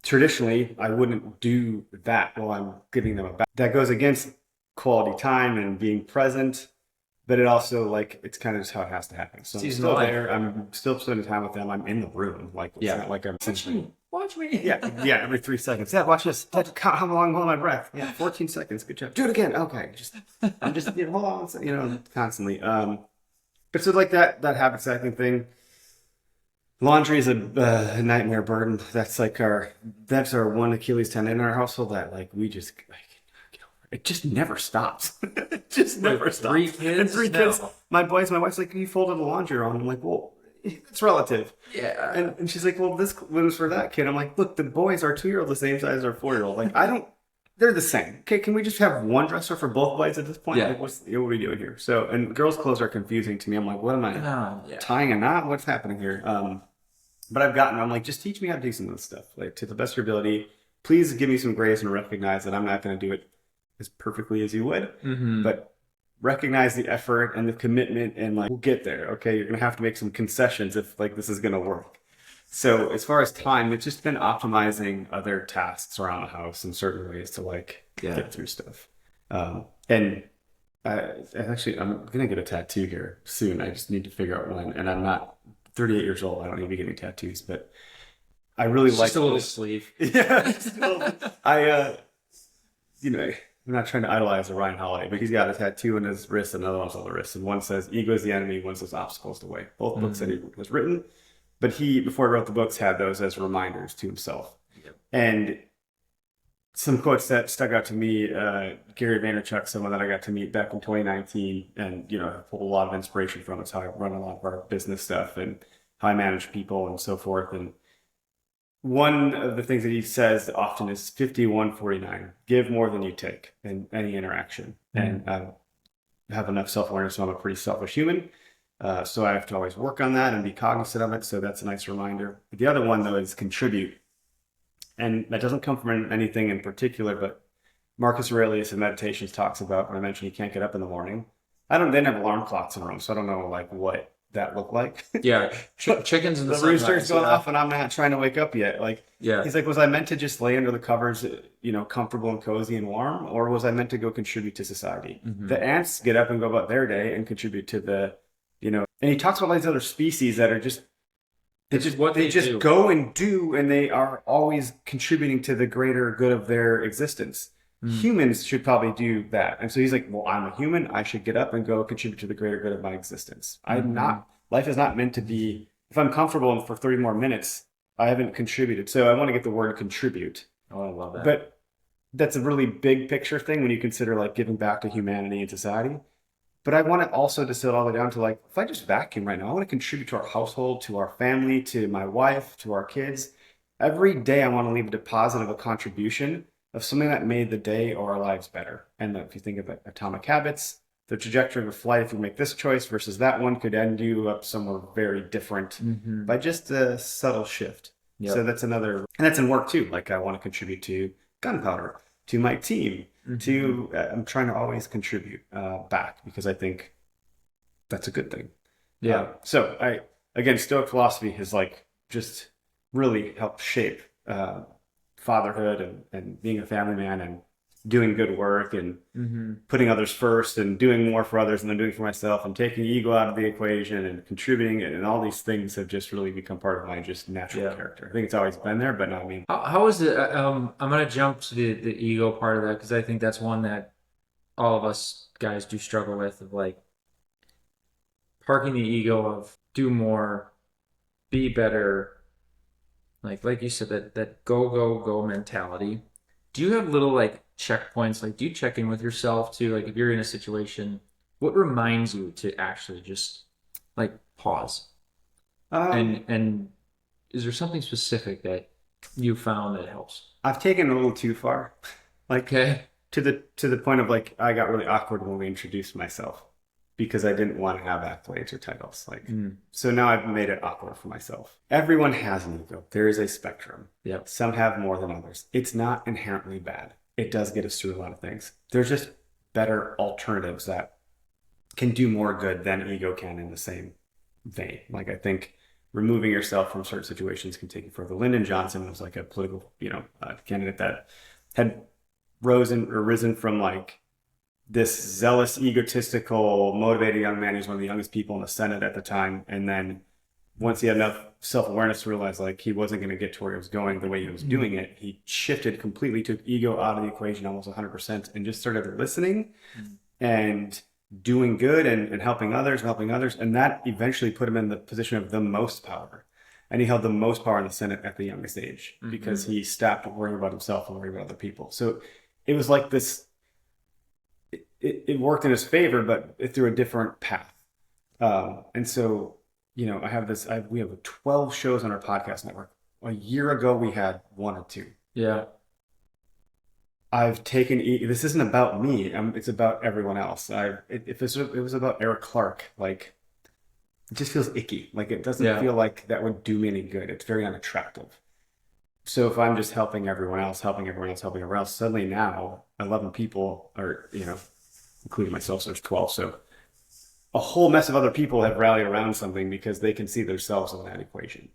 Speaker 2: traditionally, I wouldn't do that while I'm giving them a bath. That goes against quality time and being present. But it also, like, it's kind of just how it has to happen. So I'm still there. I'm still spending time with them. I'm in the room. Like, it's not like I'm essentially...
Speaker 1: Watch me.
Speaker 2: Yeah, every 3 seconds. Yeah, watch this. Count how long I'm holding my breath. Yeah, 14 seconds. Good job. Do it again. Okay. I'm just, hold on, constantly. But so, like, that habit stacking thing, laundry is a nightmare burden. That's our one Achilles tendon in our household that, like, we just, like, it just never stops. It just never stops.
Speaker 1: 3 kids?
Speaker 2: And 3 kids. My wife's like, "You folded the laundry wrong." I'm like, "Well, it's relative."
Speaker 1: Yeah.
Speaker 2: And she's like, "Well, this was for that kid." I'm like, "Look, the boys, our 2-year-old, the same size as our 4-year-old. Like, they're the same. Okay, can we just have one dresser for both boys at this point?
Speaker 1: Yeah.
Speaker 2: Like, what are we doing here?" So, and girls' clothes are confusing to me. I'm like, what am I tying a knot? What's happening here? But I'm like, just teach me how to do some of this stuff, like, to the best of your ability. Please give me some grace and recognize that I'm not going to do it as perfectly as you would, but recognize the effort and the commitment, and, like, we'll get there. Okay, you're gonna have to make some concessions if, like, this is gonna work. So as far as time, it's just been optimizing other tasks around the house in certain ways to, like, get through stuff. And actually, I'm gonna get a tattoo here soon. I just need to figure out when. And I'm not 38 years old. I don't need to be getting tattoos, but I really like
Speaker 1: just a little sleeve.
Speaker 2: Yeah, I'm not trying to idolize Ryan Holiday, but he's got a tattoo on his wrist, and another one's on the wrist. And one says, "Ego is the enemy," one says, "Obstacles the way." Both books that he has written. But he, before he wrote the books, had those as reminders to himself. Yep. And some quotes that stuck out to me, Gary Vaynerchuk, someone that I got to meet back in 2019, and, I pulled a lot of inspiration from. It's how I run a lot of our business stuff and how I manage people and so forth. And one of the things that he says often is 51-49. Give more than you take in any interaction. And have enough self-awareness, so I'm a pretty selfish human. So I have to always work on that and be cognizant of it. So that's a nice reminder. But the other one though is contribute. And that doesn't come from anything in particular, but Marcus Aurelius in Meditations talks about when I mentioned he can't get up in the morning. They didn't have alarm clocks in a room, so I don't know like what that looked like.
Speaker 1: Yeah, chickens in the
Speaker 2: The
Speaker 1: sunrise,
Speaker 2: rooster's going off and I'm not trying to wake up yet. Like
Speaker 1: Yeah,
Speaker 2: he's like, was I meant to just lay under the covers, comfortable and cozy and warm, or was I meant to go contribute to society? The ants get up and go about their day and contribute to and he talks about all these other species that are just they just
Speaker 1: do.
Speaker 2: go and do, and they are always contributing to the greater good of their existence. Humans should probably do that. And so he's like, well, I'm a human. I should get up and go contribute to the greater good of my existence. Life is not meant to be, if I'm comfortable for 30 more minutes, I haven't contributed. So I want to get the word contribute.
Speaker 1: Oh, I love that.
Speaker 2: But that's a really big picture thing when you consider like giving back to humanity and society. But I want it also to distill it all the way down to like, if I just vacuum right now, I want to contribute to our household, to our family, to my wife, to our kids. Every day I want to leave a deposit of a contribution of something that made the day or our lives better. And if you think of atomic habits, the trajectory of a flight, if you make this choice versus that one, could end you up somewhere very different by just a subtle shift.
Speaker 1: Yep.
Speaker 2: So that's another, and that's in work too. Like I want to contribute to gunpowder, to my team, I'm trying to always contribute back because I think that's a good thing.
Speaker 1: Yeah.
Speaker 2: So again, Stoic philosophy has like just really helped shape fatherhood and being a family man and doing good work and putting others first and doing more for others and then doing for myself and taking ego out of the equation and contributing, and all these things have just really become part of my just natural character. I think it's always been there, but no, I mean,
Speaker 1: How is it? I'm gonna jump to the ego part of that because I think that's one that all of us guys do struggle with, of like parking the ego of do more, be better, like you said, that go mentality. Do you have little like checkpoints? Like, do you check in with yourself too? Like, if you're in a situation, what reminds you to actually just like pause? And is there something specific that you found that helps?
Speaker 2: I've taken it a little too far, like
Speaker 1: Okay.
Speaker 2: to the point of like I got really awkward when we introduced myself because I didn't want to have accolades or titles. Like, so now I've made it awkward for myself. Everyone has an ego. There is a spectrum.
Speaker 1: Yep.
Speaker 2: Some have more than others. It's not inherently bad. It does get us through a lot of things. There's just better alternatives that can do more good than ego can in the same vein. Like I think removing yourself from certain situations can take you further. Lyndon Johnson was like a political, candidate that had risen from like this zealous, egotistical, motivated young man. He was one of the youngest people in the Senate at the time. And then once he had enough self-awareness to realize like he wasn't going to get to where he was going the way he was doing it, he shifted completely, took ego out of the equation almost 100% and just started listening and doing good and helping others. And that eventually put him in the position of the most power. And he held the most power in the Senate at the youngest age because he stopped worrying about himself and worrying about other people. So it was like this, it worked in his favor, but through a different path. And so, I have we have 12 shows on our podcast network. A year ago, we had 1 or 2.
Speaker 1: Yeah.
Speaker 2: I've taken, this isn't about me. It's about everyone else. If it was about Eric Clark, like it just feels icky. Like it doesn't feel like that would do me any good. It's very unattractive. So if I'm just helping everyone else, suddenly now 11 people are, including myself, so there's 12. So a whole mess of other people have rallied around something because they can see themselves in that equation.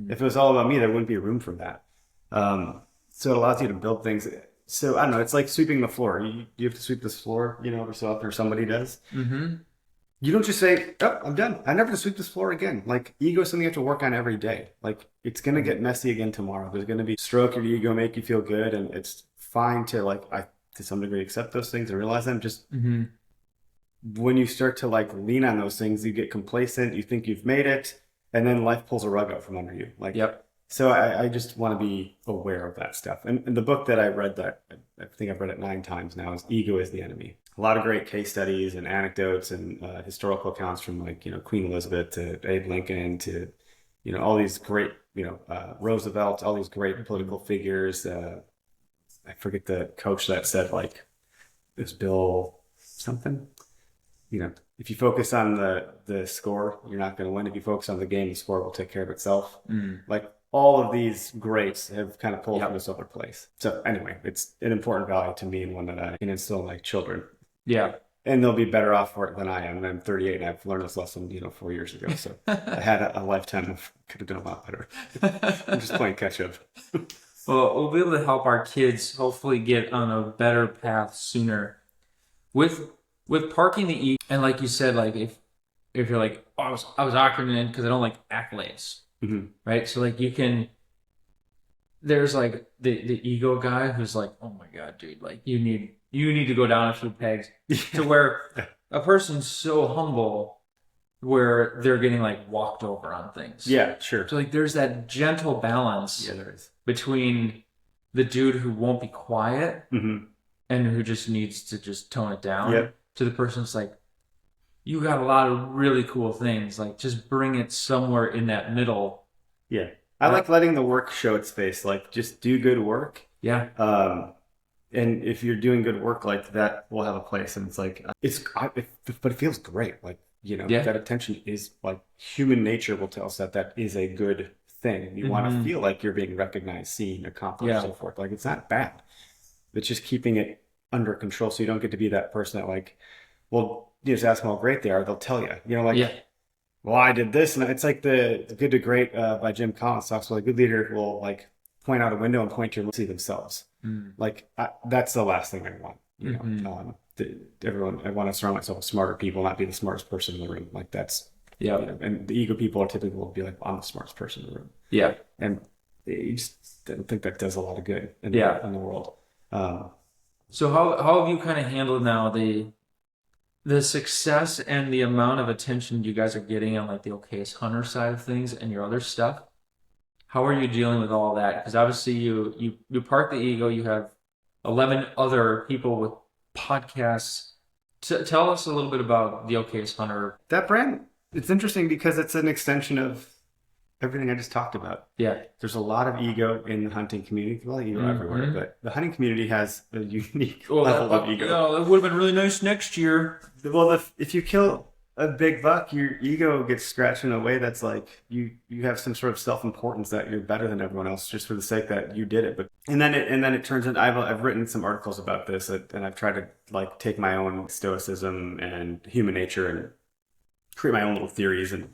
Speaker 2: If it was all about me, there wouldn't be room for that. So it allows you to build things. So I don't know, it's like sweeping the floor. You have to sweep this floor, every so often, or somebody does. You don't just say, oh, I'm done. I never have to sweep this floor again. Like ego is something you have to work on every day. Like it's going to get messy again tomorrow. There's going to be stroke your ego, make you feel good. And it's fine to to some degree accept those things and realize them. Just when you start to lean on those things, you get complacent, you think you've made it, and then life pulls a rug out from under you. So I just want to be aware of that stuff. And the book that I read, that I think I've read it 9 times now, is Ego is the Enemy. A lot of great case studies and anecdotes and historical accounts from Queen Elizabeth to Abe Lincoln to, all these great, Roosevelt, all these great political figures. I forget the coach that said it was Bill something. if you focus on the score, you're not going to win. If you focus on the game, the score will take care of itself. Like all of these greats have kind of pulled from this other place. So anyway, it's an important value to me and one that I can instill in my children.
Speaker 1: Yeah.
Speaker 2: And they'll be better off for it than I am. And I'm 38 and I've learned this lesson, 4 years ago. So I had a lifetime of could have done a lot better. I'm just playing catch up.
Speaker 1: Well, we'll be able to help our kids hopefully get on a better path sooner. With parking the E, and like you said, like if you're like, oh, I was acronym because I don't like accolades, right? So like there's like the ego guy who's like, oh my god, dude, like you need to go down a few pegs to where a person's so humble where they're getting like walked over on things.
Speaker 2: Yeah, sure.
Speaker 1: So like there's that gentle balance
Speaker 2: Yeah, there is.
Speaker 1: between the dude who won't be quiet and who just needs to just tone it down to the person who's like, you got a lot of really cool things, like just bring it somewhere in that middle.
Speaker 2: Yeah. I like letting the work show its face, like just do good work.
Speaker 1: Yeah.
Speaker 2: And if you're doing good work, like that will have a place. And it's like, but it feels great. Like, that attention is like human nature will tell us that is a good thing. You want to feel like you're being recognized, seen, accomplished, so forth. Like it's not bad. It's just keeping it under control. So you don't get to be that person that like, well, you just ask them how great they are. They'll tell you, well, I did this. And it's like the Good to Great by Jim Collins talks about a good leader will like point out a window and point to see themselves. Like that's the last thing I want. I want to surround myself with smarter people, not be the smartest person in the room. Like that's and the ego people are typically will be like, I'm the smartest person in the room. Yeah, and you just don't think that does a lot of good in the world.
Speaker 1: So how have you kind of handled now the success and the amount of attention you guys are getting on like the Okayest Hunter side of things and your other stuff? How are you dealing with all that? Because obviously you park the ego. You have 11 other people with podcasts. Tell us a little bit about the Okayest Hunter.
Speaker 2: That brand, it's interesting because it's an extension of everything I just talked about. Yeah. There's a lot of ego in the hunting community. Well, ego everywhere, but the hunting community has a unique level of ego.
Speaker 1: It would have been really nice next year.
Speaker 2: Well, if you kill a big buck, your ego gets scratched in a way that's like you have some sort of self-importance that you're better than everyone else just for the sake that you did it. But and then it turns into I've written some articles about this and I've tried to like take my own stoicism and human nature and create my own little theories and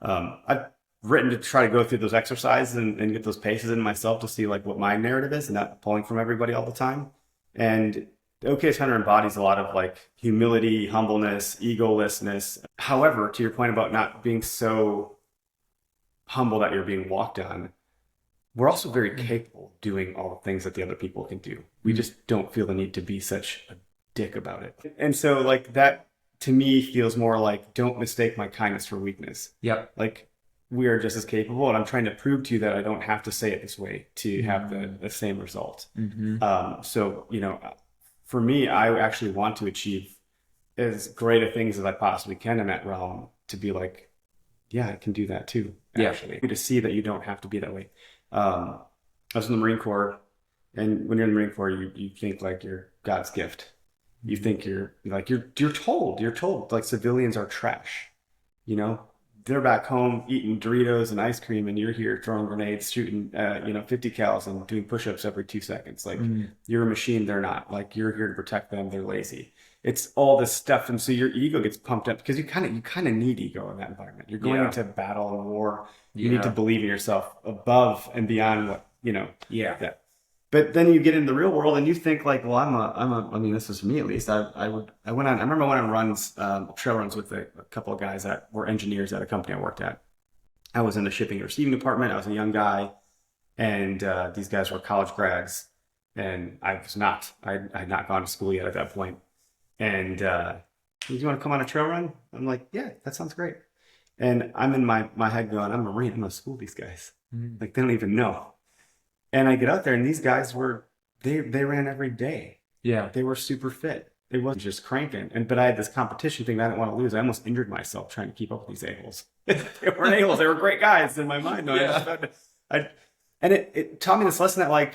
Speaker 2: I've written to try to go through those exercises and get those paces in myself to see like what my narrative is and not pulling from everybody all the time. And Okayest Hunter embodies a lot of like humility, humbleness, egolessness. However, to your point about not being so humble that you're being walked on, we're also very capable of doing all the things that the other people can do. We just don't feel the need to be such a dick about it. And so like that to me feels more like don't mistake my kindness for weakness. Yep. Like we are just as capable and I'm trying to prove to you that I don't have to say it this way to have the same result. So, for me, I actually want to achieve as great a things as I possibly can in that realm to be like, yeah, I can do that too. Actually, to see that you don't have to be that way. I was in the Marine Corps, and when you're in the Marine Corps, you think like you're God's gift. You think you're told like civilians are trash. They're back home eating Doritos and ice cream, and you're here throwing grenades, shooting, 50 cals and doing push-ups every 2 seconds. Like you're a machine, they're not. Like you're here to protect them, they're lazy. It's all this stuff, and so your ego gets pumped up because you kind of need ego in that environment. You're going into battle and war. You need to believe in yourself above and beyond what that. But then you get into the real world and you think like, well, I mean, this is me at least. I remember I went on runs, trail runs with a couple of guys that were engineers at a company I worked at. I was in the shipping and receiving department. I was a young guy and these guys were college grads and I was not. I had not gone to school yet at that point. And do you want to come on a trail run? I'm like, yeah, that sounds great. And I'm in my head going, I'm a Marine. I'm going to school these guys. Like they don't even know. And I get out there and these guys they ran every day. Yeah. They were super fit. It wasn't just cranking. But I had this competition thing that I didn't want to lose. I almost injured myself trying to keep up with these a-holes. They weren't a-holes. They were great guys in my mind. No, and it taught me this lesson that like,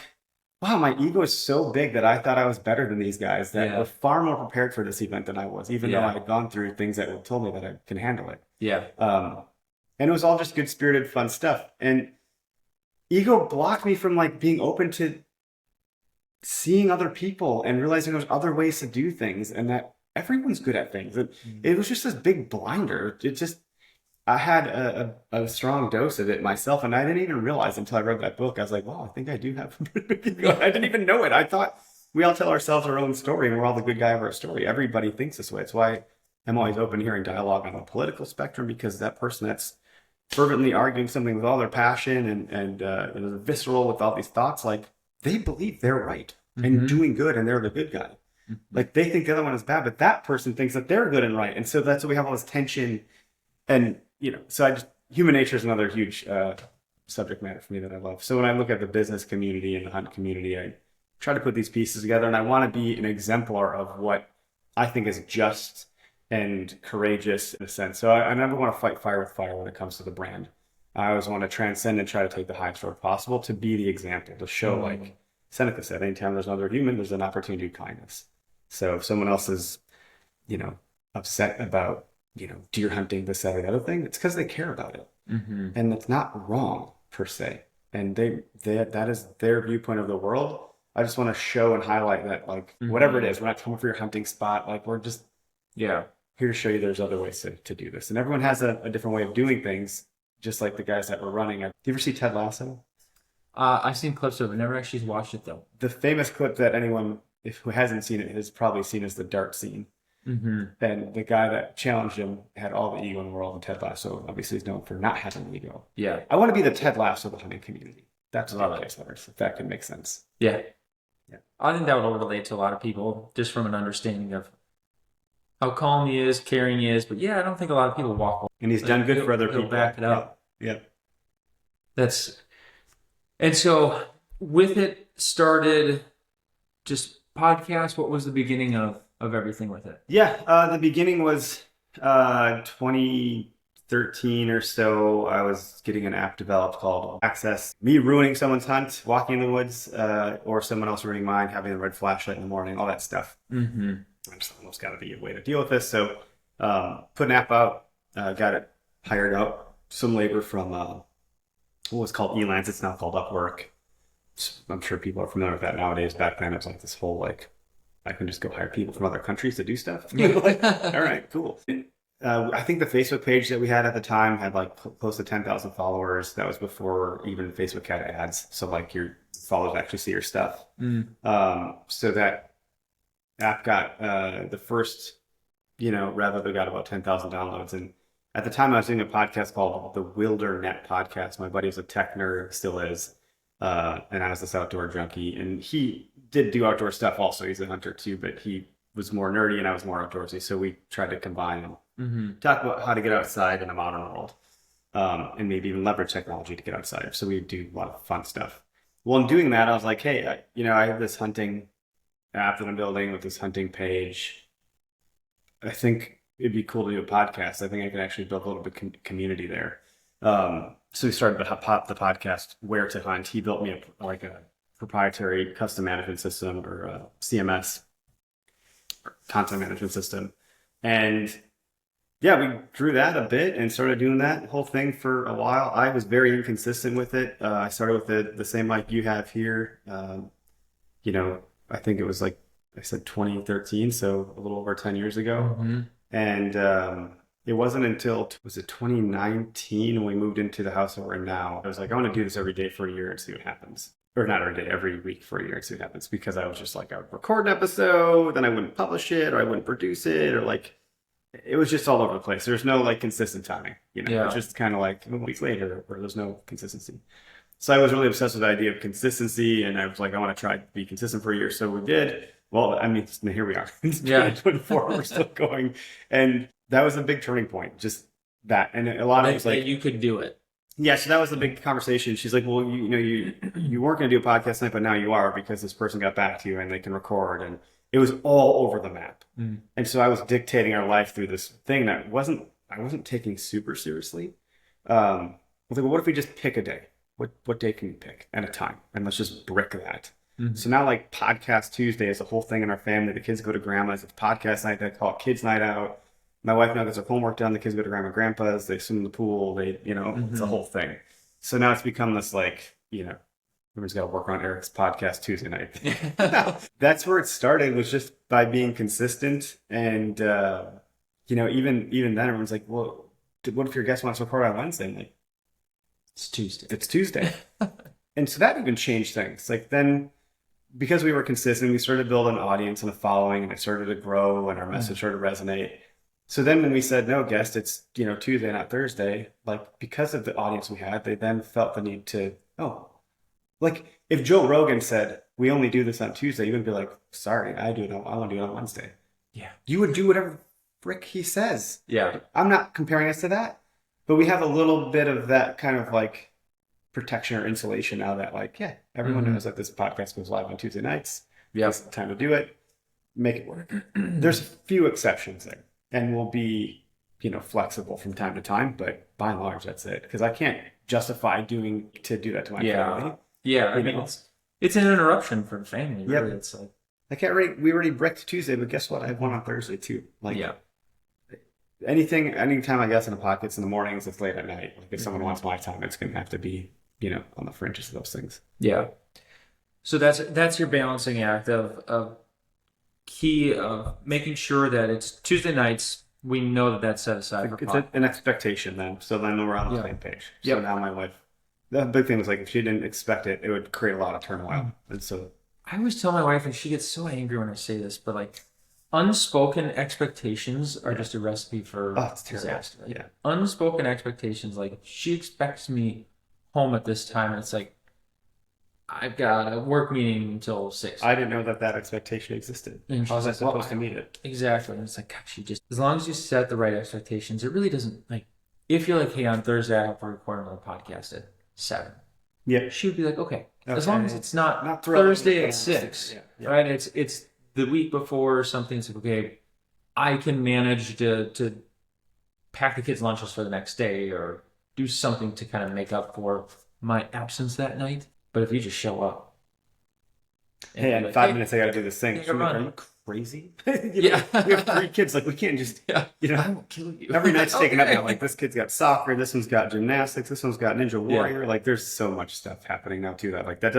Speaker 2: wow, my ego is so big that I thought I was better than these guys that
Speaker 1: Yeah.
Speaker 2: were far more prepared for this event than I was, even though
Speaker 1: Yeah.
Speaker 2: I had gone through things that would told me that I can handle it.
Speaker 1: Yeah.
Speaker 2: And it was all just good spirited, fun stuff. And ego blocked me from like being open to seeing other people and realizing there's other ways to do things and that everyone's good at things. It was just this big blinder. It just, I had a strong dose of it myself, and I didn't even realize until I read that book. I was like, wow, I think I do have ego. I didn't even know it. I thought we all tell ourselves our own story and we're all the good guy of our story. Everybody thinks this way. It's why I'm always open to hearing dialogue on the political spectrum, because that person that's fervently arguing something with all their passion and visceral with all these thoughts, like they believe they're right and doing good and they're the good guy. Like they think the other one is bad, but that person thinks that they're good and right. And so that's why we have all this tension. And, so human nature is another huge subject matter for me that I love. So when I look at the business community and the hunt community, I try to put these pieces together, and I want to be an exemplar of what I think is just and courageous in a sense. So I never want to fight fire with fire when it comes to the brand. I always want to transcend and try to take the highest road possible to be the example, to show, like Seneca said, anytime there's another human, there's an opportunity to do kindness. So if someone else is, upset about, deer hunting, this, that, or the other thing, it's because they care about it. And it's not wrong per se. And that is their viewpoint of the world. I just want to show and highlight that, like, whatever it is, we're not coming for your hunting spot. Like, we're just here to show you there's other ways to do this. And everyone has a different way of doing things, just like the guys that were running. Do you ever see Ted Lasso?
Speaker 1: I've seen clips of it. Never actually watched it though.
Speaker 2: The famous clip that anyone who hasn't seen it has probably seen is the dart scene. And the guy that challenged him had all the ego in the world, and Ted Lasso obviously is known for not having ego.
Speaker 1: Yeah.
Speaker 2: I want to be the Ted Lasso of the hunting community. That's what I if that could make sense.
Speaker 1: Yeah. I think that would relate to a lot of people, just from an understanding of how calm he is, caring he is. But yeah, I don't think a lot of people walk away.
Speaker 2: And he's done good for other people.
Speaker 1: Back it up.
Speaker 2: Yeah.
Speaker 1: And so with it started just podcast. What was the beginning of everything with it?
Speaker 2: Yeah, the beginning was 2013 or so. I was getting an app developed called Access. Me ruining someone's hunt, walking in the woods, or someone else ruining mine, having the red flashlight in the morning, all that stuff. There's almost got to be a way to deal with this. So put an app out, got it hired out, some labor from what was called Elance. It's now called Upwork. I'm sure people are familiar with that nowadays. Back then, it was like this whole, like, I can just go hire people from other countries to do stuff. Like, all right, cool. I think the Facebook page that we had at the time had like close to 10,000 followers. That was before even Facebook had ads. So like your followers actually see your stuff. So that app got the first, rev of it got about 10,000 downloads. And at the time I was doing a podcast called the Wildernet Podcast. My buddy was a tech nerd, still is. And I was this outdoor junkie, and he did do outdoor stuff also. He's a hunter too, but he was more nerdy and I was more outdoorsy. So we tried to combine and talk about how to get outside in the modern world, and maybe even leverage technology to get outside. So we do a lot of fun stuff. Well, in doing that, I was like, hey, I have this hunting app that I'm building with this hunting page. I think it'd be cool to do a podcast. I think I could actually build a little bit community there. So we started the podcast Where to Hunt. He built me a proprietary custom management system, or a CMS, or content management system. And yeah, we grew that a bit and started doing that whole thing for a while. I was very inconsistent with it. I started with the same mic you have here. I think it was like I said 2013, so a little over 10 years ago. And it wasn't until, was it 2019 when we moved into the house that we're in now? I was like, I want to do this every day for a year and see what happens. Or not every day, every week for a year and see what happens. Because I was just like, I would record an episode, then I wouldn't publish it, or I wouldn't produce it, or like, it was just all over the place. There's no like consistent timing, It's just kind of like a week later where there's no consistency. So I was really obsessed with the idea of consistency, and I was like, I want to try to be consistent for a year. So we did. Well, I mean, here we are. It's 2024, we're still going. And that was a big turning point, just that. And a lot of it was like,
Speaker 1: you could do it.
Speaker 2: Yeah, so that was the big conversation. She's like, well, you weren't going to do a podcast tonight, but now you are, because this person got back to you and they can record. And it was all over the map. And so I was dictating our life through this thing that I wasn't taking super seriously. I was like, well, what if we just pick a day? What day can you pick at a time? And let's just brick that.
Speaker 1: Mhm.
Speaker 2: So now like podcast Tuesday is a whole thing in our family. The kids go to grandma's. It's podcast night. They call it kids night out. My wife now gets her homework done. The kids go to grandma and grandpa's. They swim in the pool. It's a
Speaker 1: Mhm.
Speaker 2: whole thing. So now it's become this like, everyone's got to work on Eric's podcast Tuesday night. That's where it started, was just by being consistent. And, even then everyone's like, well, what if your guest wants to record on Wednesday? I'm like,
Speaker 1: It's Tuesday.
Speaker 2: it's Tuesday. And so that even changed things. Like then, because we were consistent, we started to build an audience and a following, and it started to grow, and our message started to resonate. So then when we said, no, guest, it's, Tuesday, not Thursday, like because of the audience we had, they then felt the need to, like if Joe Rogan said, we only do this on Tuesday, you would be like, sorry, I want to do it on Wednesday.
Speaker 1: Yeah.
Speaker 2: You would do whatever frick he says.
Speaker 1: Yeah.
Speaker 2: I'm not comparing us to that, but we have a little bit of that kind of like protection or insulation now that like, yeah, everyone knows that this podcast goes live on Tuesday nights.
Speaker 1: Yeah.
Speaker 2: It's the time to do it. Make it work. There's a few exceptions there, and we'll be, flexible from time to time, but by and large, that's it. Because I can't justify to do that to my family.
Speaker 1: Yeah. I mean, it's an interruption for the family. Really.
Speaker 2: Yep.
Speaker 1: It's like,
Speaker 2: We already bricked Tuesday, but guess what? I have one on Thursday too. Like,
Speaker 1: yeah.
Speaker 2: Anytime I guess in the pockets in the mornings, it's late at night. Like if someone wants my time, it's going to have to be, on the fringes of those things.
Speaker 1: Yeah. So that's your balancing act of making sure that it's Tuesday nights. We know that that's set aside for
Speaker 2: It's an expectation then. So then we're on the same page. So
Speaker 1: Yep.
Speaker 2: now my wife, the big thing was like, if she didn't expect it, it would create a lot of turmoil. And so
Speaker 1: I always tell my wife, and she gets so angry when I say this, but like unspoken expectations are just a recipe for
Speaker 2: it's terrible.
Speaker 1: disaster. Like,
Speaker 2: Yeah.
Speaker 1: unspoken expectations, like she expects me home at this time, and it's like I've got a work meeting until 6.
Speaker 2: I didn't know that expectation existed.
Speaker 1: And
Speaker 2: How was I
Speaker 1: she's like,
Speaker 2: supposed to meet it?
Speaker 1: Exactly. And it's like, gosh, as long as you set the right expectations, it really doesn't like, if you're like, hey, on Thursday, I have to record another podcast at 7.
Speaker 2: Yeah.
Speaker 1: She would be like, okay. As long as it's not
Speaker 2: thrilling.
Speaker 1: Thursday at 6,
Speaker 2: Yeah.
Speaker 1: right? It's the week before or something. It's like, okay, I can manage to pack the kids' lunches for the next day or do something to kind of make up for my absence that night. But if you just show up.
Speaker 2: Hey, in
Speaker 1: like,
Speaker 2: 5 minutes, I got to do this thing.
Speaker 1: take a
Speaker 2: She's like,
Speaker 1: run.
Speaker 2: are you crazy?
Speaker 1: Yeah.
Speaker 2: We have 3 kids. Like, we can't just,
Speaker 1: I will kill you.
Speaker 2: every night's taken up
Speaker 1: Okay.
Speaker 2: now. Like, this kid's got soccer. This one's got gymnastics. This one's got Ninja Warrior. Like, there's so much stuff happening now, too, that, like, that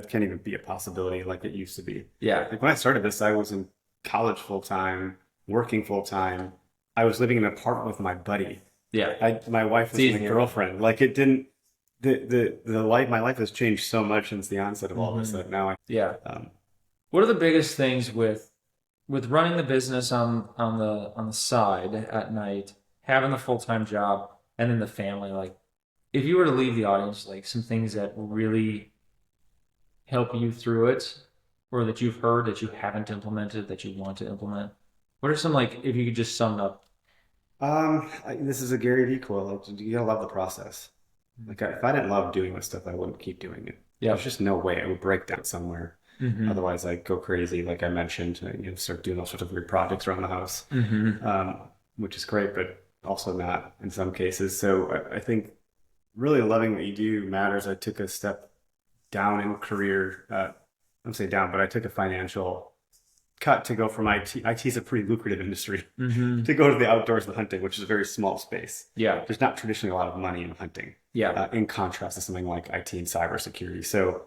Speaker 2: can't even be a possibility like it used to be.
Speaker 1: Yeah.
Speaker 2: Like, when I started this, I was in college full time, working full time. I was living in an apartment with my buddy.
Speaker 1: Yeah.
Speaker 2: My wife was my girlfriend. Like, it didn't, my life has changed so much since the onset of all this that now
Speaker 1: Yeah. What are the biggest things with running the business on the side at night, having the full-time job, and then the family? Like, if you were to leave the audience, like some things that really help you through it, or that you've heard that you haven't implemented that you want to implement, what are some, like, if you could just sum it up?
Speaker 2: This is a Gary Vee quote. Like, you gotta love the process. Like, if I didn't love doing this stuff, I wouldn't keep doing it.
Speaker 1: Yeah.
Speaker 2: There's just no way. I would break down somewhere.
Speaker 1: Mm-hmm.
Speaker 2: Otherwise, I'd go crazy. Like I mentioned, start doing all sorts of weird projects around the house, which is great, but also not in some cases. So I think really loving what you do matters. I took a step down in career. I don't say down, but I took a financial cut to go from IT. IT is a pretty lucrative industry. To go to the outdoors and hunting, which is a very small space.
Speaker 1: Yeah.
Speaker 2: There's not traditionally a lot of money in hunting.
Speaker 1: Yeah.
Speaker 2: In contrast to something like IT and cybersecurity. So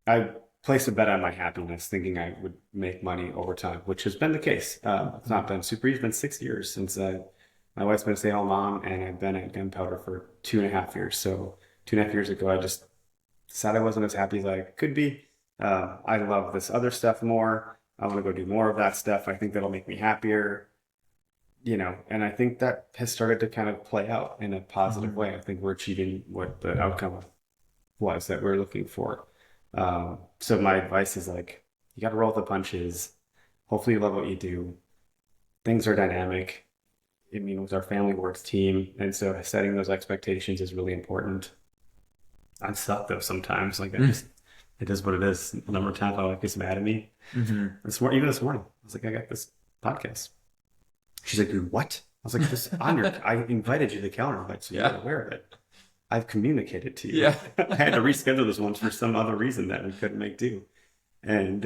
Speaker 2: I placed a bet on my happiness, thinking I would make money over time, which has been the case. It's not been super easy. It's been 6 years since my wife's been a stay-at-home mom, and I've been at Gunpowder for 2.5 years. So 2.5 years ago, I just decided I wasn't as happy as I could be. I love this other stuff more. I want to go do more of that stuff. I think that'll make me happier, and I think that has started to kind of play out in a positive way. I think we're achieving what the outcome was that we're looking for. So my advice is like, you got to roll with the punches. Hopefully you love what you do. Things are dynamic. I mean, with our family works team. And so setting those expectations is really important. I suck though sometimes. Like it is what it is. The number of times my wife gets mad at me. Even this morning, I was like, I got this podcast. She's like, dude, what? I was like, I invited you to the calendar invite, so you're aware of it. I've communicated to you.
Speaker 1: Yeah.
Speaker 2: I had to reschedule this once for some other reason that we couldn't make do. And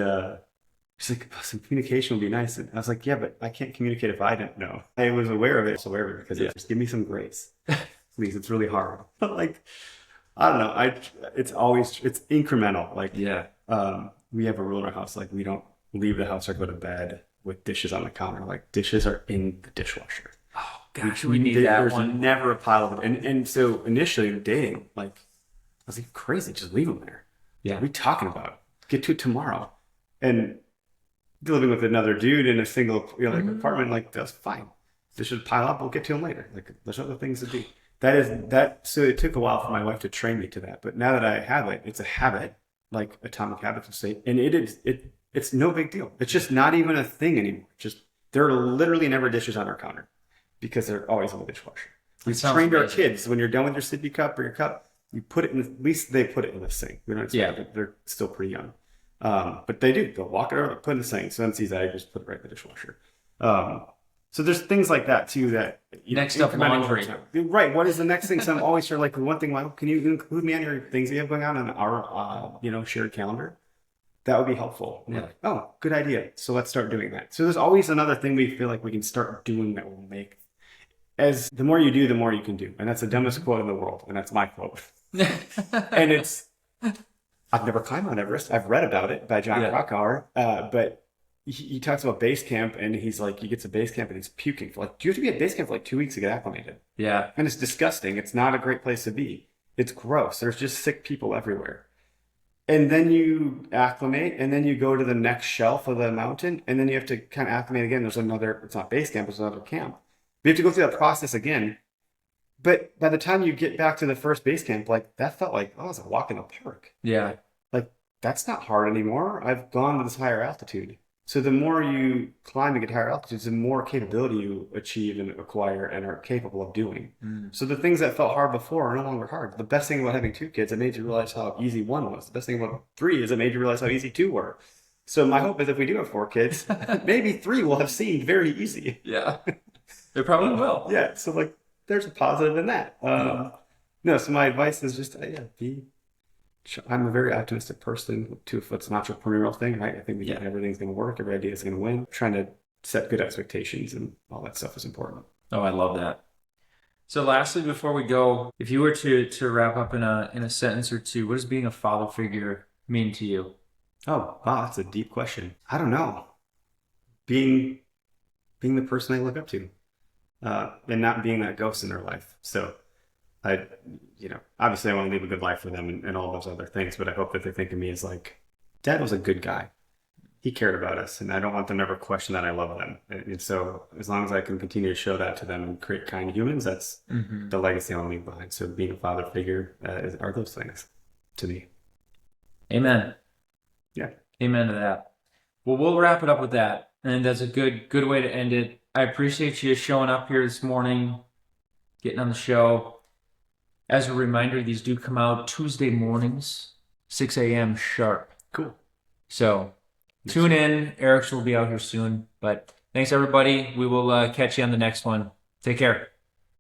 Speaker 2: she's like, "Oh, some communication would be nice." And I was like, "Yeah, but I can't communicate if I don't know." I was aware of it, because it's just give me some grace, please. It's really hard. But like, I don't know. It's incremental. Like,
Speaker 1: Yeah.
Speaker 2: we have a rule in our house, like we don't leave the house or go to bed with dishes on the counter. Like dishes are in the dishwasher.
Speaker 1: Oh gosh, we need that
Speaker 2: There's
Speaker 1: one.
Speaker 2: never a pile of it. And so initially dating, like I was like, crazy, just leave them there.
Speaker 1: Yeah.
Speaker 2: What are we talking about? Get to it tomorrow. And living with another dude in a single apartment, like that's fine. They should pile up. We'll get to them later. Like there's other things to do. So it took a while for my wife to train me to that. But now that I have it, it's a habit, like Atomic Habits would say, and it's no big deal. It's just not even a thing anymore. Just there are literally never dishes on our counter because they're always in the dishwasher. We've trained our kids when you're done with your sippy cup or your cup, you put it in. At least they put it in the sink. We don't expect it. They're still pretty young, but they do. They'll walk it over, put it in the sink. So then sees that, I just put it right in the dishwasher. So there's things like that too. That
Speaker 1: next up, laundry.
Speaker 2: Right. What is the next thing? So I'm always sure. Like one thing, Michael, can you include me on your things you have going on our shared calendar? That would be helpful. And we're like, oh, good idea. So let's start doing that. So there's always another thing we feel like we can start doing that will make. As the more you do, the more you can do. And that's the dumbest quote in the world. And that's my quote. And I've never climbed Mount Everest. I've read about it by John Krakauer. But he talks about base camp, and he's like, he gets to base camp and he's puking for you have to be at base camp for like 2 weeks to get acclimated.
Speaker 1: Yeah.
Speaker 2: And it's disgusting. It's not a great place to be. It's gross. There's just sick people everywhere. And then you acclimate, and then you go to the next shelf of the mountain, and then you have to kind of acclimate again. It's not base camp, it's another camp. We have to go through that process again. But by the time you get back to the first base camp, like that felt like, oh, it's a walk in the park.
Speaker 1: Yeah.
Speaker 2: Like that's not hard anymore. I've gone to this higher altitude. So the more you climb and get higher altitudes, the more capability you achieve and acquire and are capable of doing. So the things that felt hard before are no longer hard. The best thing about having 2 kids, it made you realize how easy 1 was. The best thing about 3 is it made you realize how easy 2 were. So my hope is if we do have 4 kids, maybe 3 will have seemed very easy.
Speaker 1: Yeah. They probably will.
Speaker 2: Yeah. So like there's a positive in that. No, so my advice is just, I'm a very optimistic person too. If it's an entrepreneurial thing, right? I think everything's going to work. Every idea is going to win. Trying to set good expectations and all that stuff is important.
Speaker 1: Oh, I love that. So lastly, before we go, if you were to wrap up in a sentence or two, what does being a father figure mean to you?
Speaker 2: Oh, wow. That's a deep question. I don't know. Being the person I look up to, and not being that ghost in their life. So obviously I want to leave a good life for them and all those other things, but I hope that they think of me as like, Dad was a good guy. He cared about us, and I don't want them to ever question that I love them. And so as long as I can continue to show that to them and create kind humans, that's the legacy I want to leave behind. So being a father figure are those things to me.
Speaker 1: Amen.
Speaker 2: Yeah.
Speaker 1: Amen to that. Well, we'll wrap it up with that. And that's a good way to end it. I appreciate you showing up here this morning, getting on the show. As a reminder, these do come out Tuesday mornings, 6 a.m. sharp.
Speaker 2: Cool.
Speaker 1: So tune in. Eric's will be out here soon. But thanks, everybody. We will catch you on the next one. Take care.